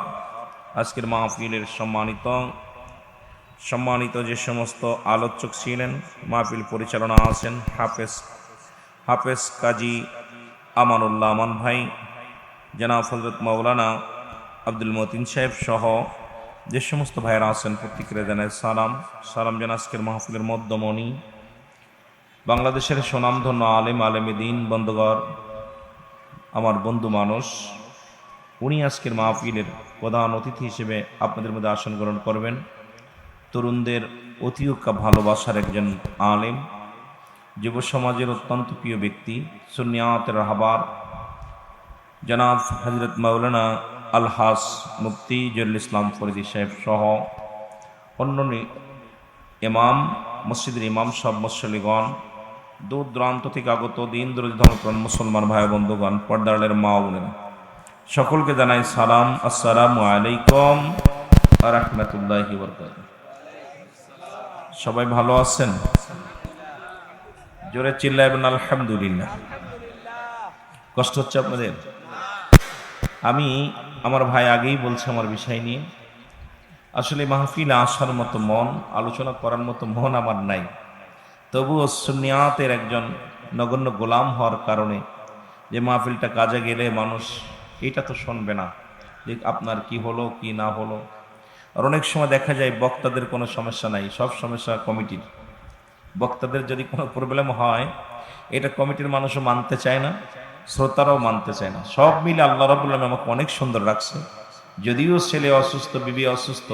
আজকের মাহফিলের সম্মানিত যে সমস্ত আলোচক ছিলেন, মাহফিল পরিচালনা আছেন হাফেজ কাজী আমানুল্লাহ আমান ভাই, জনাব হযরত মাওলানা আব্দুল মতিন সাহেব সহ যে সমস্ত ভাইয়েরা আছেন প্রত্যেকের জানায় সালাম জানা আজকের মাহফিলের মধ্যমণি বাংলাদেশের সুনামধন্য আলেমে দিন বন্ধুগণ, আমার বন্ধু মানুষ, উনি আজকের মাহফিলের প্রধান অতিথি হিসেবে আপনাদের মধ্যে আসন গ্রহণ করবেন। তরুণদের অতিউক্কা ভালোবাসার একজন আলেম, যুব সমাজের অত্যন্ত প্রিয় ব্যক্তি, সুন্নিয়াতের রাহবার জনাব হযরত মাওলানা আলহাস মুফতি জহুরুল ইসলাম ফরিদী সাহেব সহ অন্যান্য ইমাম, মসজিদের ইমাম, সব মুসল্লিগণ, দূর দূরান্ত থেকে আগত দিন দরদি ধর্মপ্রাণ মুসলমান ভাই বন্ধুগণ, পর্দারের মা বোনেরা, সকলকে জানাই সালাম। আসসালামু আলাইকুম ওয়া রাহমাতুল্লাহি ওয়া বারাকাতুহু। সবাই ভালো আছেন? জোরে চিল্লাইবেন আলহামদুলিল্লাহ। কষ্ট হচ্ছে আপনাদের? আমি আমার ভাই আগেই বলছে আমার বিষয় নিয়ে, আসলে মাহফিলে আসার মতো মন, আলোচনা করার মতো মন আমার নাই। তবুও সুন্নিয়াতের একজন নগণ্য গোলাম হওয়ার কারণে, যে মাহফিলটা কাজে গেলে মানুষ এটা তো শুনবে না যে আপনার কি হলো কি না হলো। আর অনেক সময় দেখা যায় বক্তাদের কোনো সমস্যা নাই, সব সমস্যা কমিটির। বক্তাদের যদি কোনো প্রবলেম হয়, এটা কমিটির মানুষও মানতে চায় না, শ্রোতারাও মানতে চায় না। সব মিলে আল্লাহ রাব্বুল আলামিন আমাকে অনেক সুন্দর রাখছে, যদিও ছেলে অসুস্থ, বিবি অসুস্থ,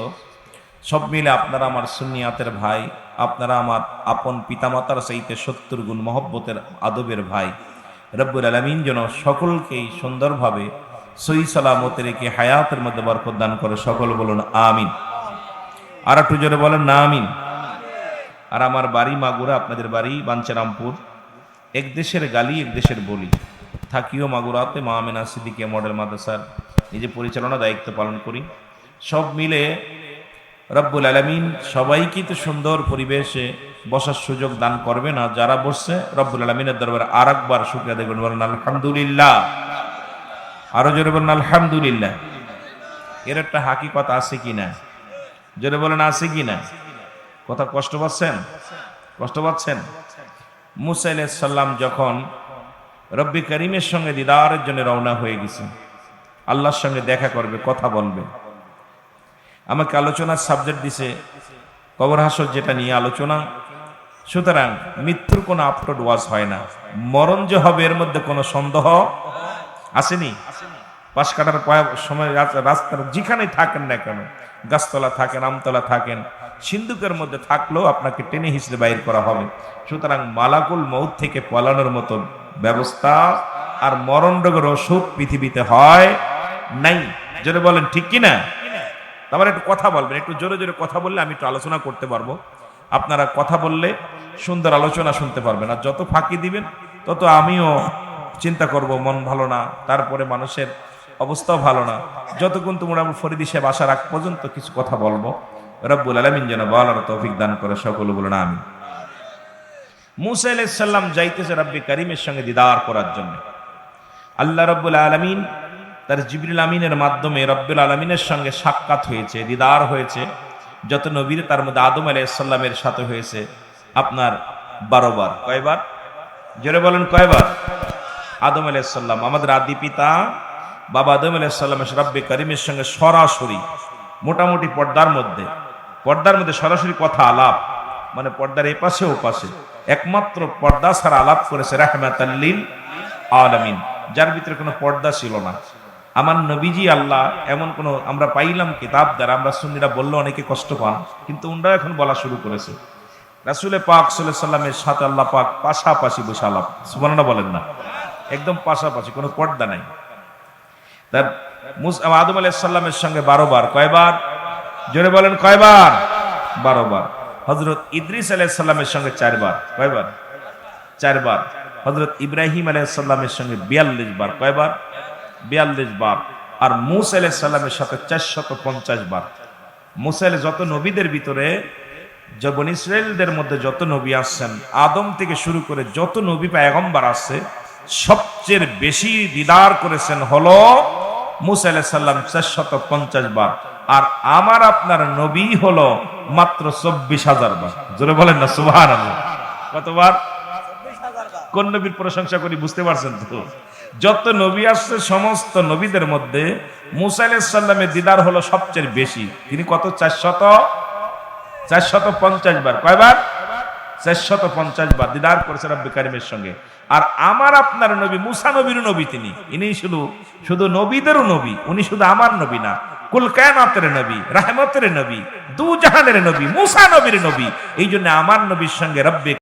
সব মিলে আপনারা আমার সুন্নিয়াতের ভাই, আপনারা আমার আপন পিতামাতার চাইতে 70 গুণ মহব্বতের আদবের ভাই। রব্বুল আলামিন যেন সকলকেই সুন্দরভাবে সহি সালামতে রেখে হায়াতের মধ্যে বরকত দান করে, সকল বলুন আমিন। আর একটু জোরে বলেন না আমিন। আর আমার বাড়ি মাগুরা, আপনাদের বাড়ি বাঞ্ছারামপুর। এক দেশের গালি এক দেশের বলি, থাকিও মাগুরাতে মা আমেনা সিদ্দিকিয়া মডেল মাদ্রাসার নিজে পরিচালনা দায়িত্ব পালন করি। সব মিলে রব্বুল আলামিন সবাইকে তো সুন্দর পরিবেশে বসার সুযোগ দান করবে না। যারা বসছে রব্বুল আলামিনের দরবারে আরেকবার শুকরিয়া আদায় করবেন, বলেন আলহামদুলিল্লাহ। আরো জোরে বলেন আলহামদুলিল্লাহ। এর একটা হাকিকত আছে কিনা? জোরে বলেন আছে কিনা? কথা কষ্ট পাচ্ছেন? কষ্ট পাচ্ছেন? মুসা আলাইহিস সালাম যখন রব্বি করিমের সঙ্গে দিদারের জন্য রওনা হয়ে গেছে, আল্লাহর সঙ্গে দেখা করবে, কথা বলবে, আমাকে আলোচনার সাবজেক্ট দিছে কবর হাসর, যেটা নিয়ে আলোচনা। সুতরাং মৃত্যুর কোনো আপলোড ওয়াজ হয় না, মরণ যে হবে এর মধ্যে কোনো সন্দেহ আসেনি। পাশ কাটার সময় রাস্তার যেখানে থাকেন না কেন, গাছতলা থাকেন, আমতলা থাকেন, সিন্ধুকের মধ্যে থাকলেও আপনাকে টেনে হিসেবে বাইর করা হবে। সুতরাং মালাকুল মউত থেকে পালানোর মতো ব্যবস্থা আর মরণ রোগের ওষুধ পৃথিবীতে হয় নাই। জোরে বলেন ঠিক কিনা? তারপরে একটু কথা বলবেন, একটু জোরে জোরে কথা বললে আমি একটু আলোচনা করতে পারবো। আপনারা কথা বললে সুন্দর আলোচনা শুনতে পারবেন, আর যত ফাঁকি দিবেন তত আমিও চিন্তা করব মন ভালো না, তারপরে মানুষের অবস্থাও ভালো না। যতক্ষণ তোমরা ফরিদী সাহেব আসার আগ পর্যন্ত কিছু কথা বলবো। রব্বুল আলামিন যেন বলার তৌফিক দান করে, সকলে বলুন আমিন। মুসা আলাইহিস সালাম যাইতেছে রব্বি করিমের সঙ্গে দিদার করার জন্য। আল্লাহ রব্বুল আলামিন তার জিবরিল আমিনের মাধ্যমে রব্বুল আলামিনের সঙ্গে সাক্ষাৎ হয়েছে, দিদার হয়েছে। যত নবীর তার মধ্যে আদম আলাইহিস সালামের সাথে হয়েছে আপনার 12 বার। কয়বার? জোরে বলেন কয়বার? আদম আলাইহিস সালাম আমাদের আদি পিতা, বাবা আদম আলাইহিস সালামের রব্বে কারিমের সঙ্গে সরাসরি মোটামুটি পর্দার মধ্যে সরাসরি কথা আলাপ, মানে পর্দার এপাশে ও পাশে একমাত্র পর্দা ছাড়া আলাপ করেছে রাহমাতাল লিল আলামিন, যার ভিতরে কোনো পর্দা ছিল না। আমার নবীজি আল্লাহ এমন কোন আমরা পাইলাম কিতাব দ্বারা, আমরা সুন্নিরা বললে অনেকে কষ্ট পান, কিন্তু উনরা এখন বলা শুরু করেছে রাসূলে পাক সাল্লাল্লাহু আলাইহি সাল্লামের সাথে আল্লাহ পাক পাশাপাশি বসে আলাপ, সুবহানাল্লাহ বলেন না, একদম পাশাপাশি, কোনো পর্দা নাই। তার আদম আলাইহিস সালামের সঙ্গে 12 বার, কয়বার জোরে বলেন, কয়বার? 12 বার। হযরত ইদ্রিস আলাইহিস সালামের সঙ্গে 4 বার, কয়বার? 4 বার। হযরত ইব্রাহিম আলাইহিস সালামের সঙ্গে 42 বার, কয়বার? 42 বার। আর মূসা আলাইহিস সালামের সাথে 450 বার। মূসা যত নবীদের ভিতরে বনী ইসরাইলদের মধ্যে যত নবী আসছেন, আদম থেকে শুরু করে যত নবী পয়গম্বর আসছে, সবচেয়ে বেশি দিদার করেছেন হলো মূসা আলাইহিস সালাম 450 বার। আর আমার আপনার নবী হলো মাত্র 24,000 বার। জোরে বলেন না সুবহানাল্লাহ। কতবার? কোন নবীর প্রশংসা করি বুঝতে পারছেন তো? যত নবী আসছে সমস্ত নবীদের মধ্যে মূসা আলাইহিস সালামের দিদার হলো সবচেয়ে বেশি। তিনি কত? 450 বার। কয়বার? 450 বার দিদার করেছে রব্বে কারিমের সঙ্গে। আর আমার আপনার নবী মূসা নবীর নবী, তিনি ইনি শুধু নবীদেরও নবী, উনি শুধু আমার নবী না, কুল কায়নাতের নবী, রাহমতের নবী, দু জাহানের নবী, মূসা নবীর নবী। এই জন্য আমার নবীর সঙ্গে রব্বে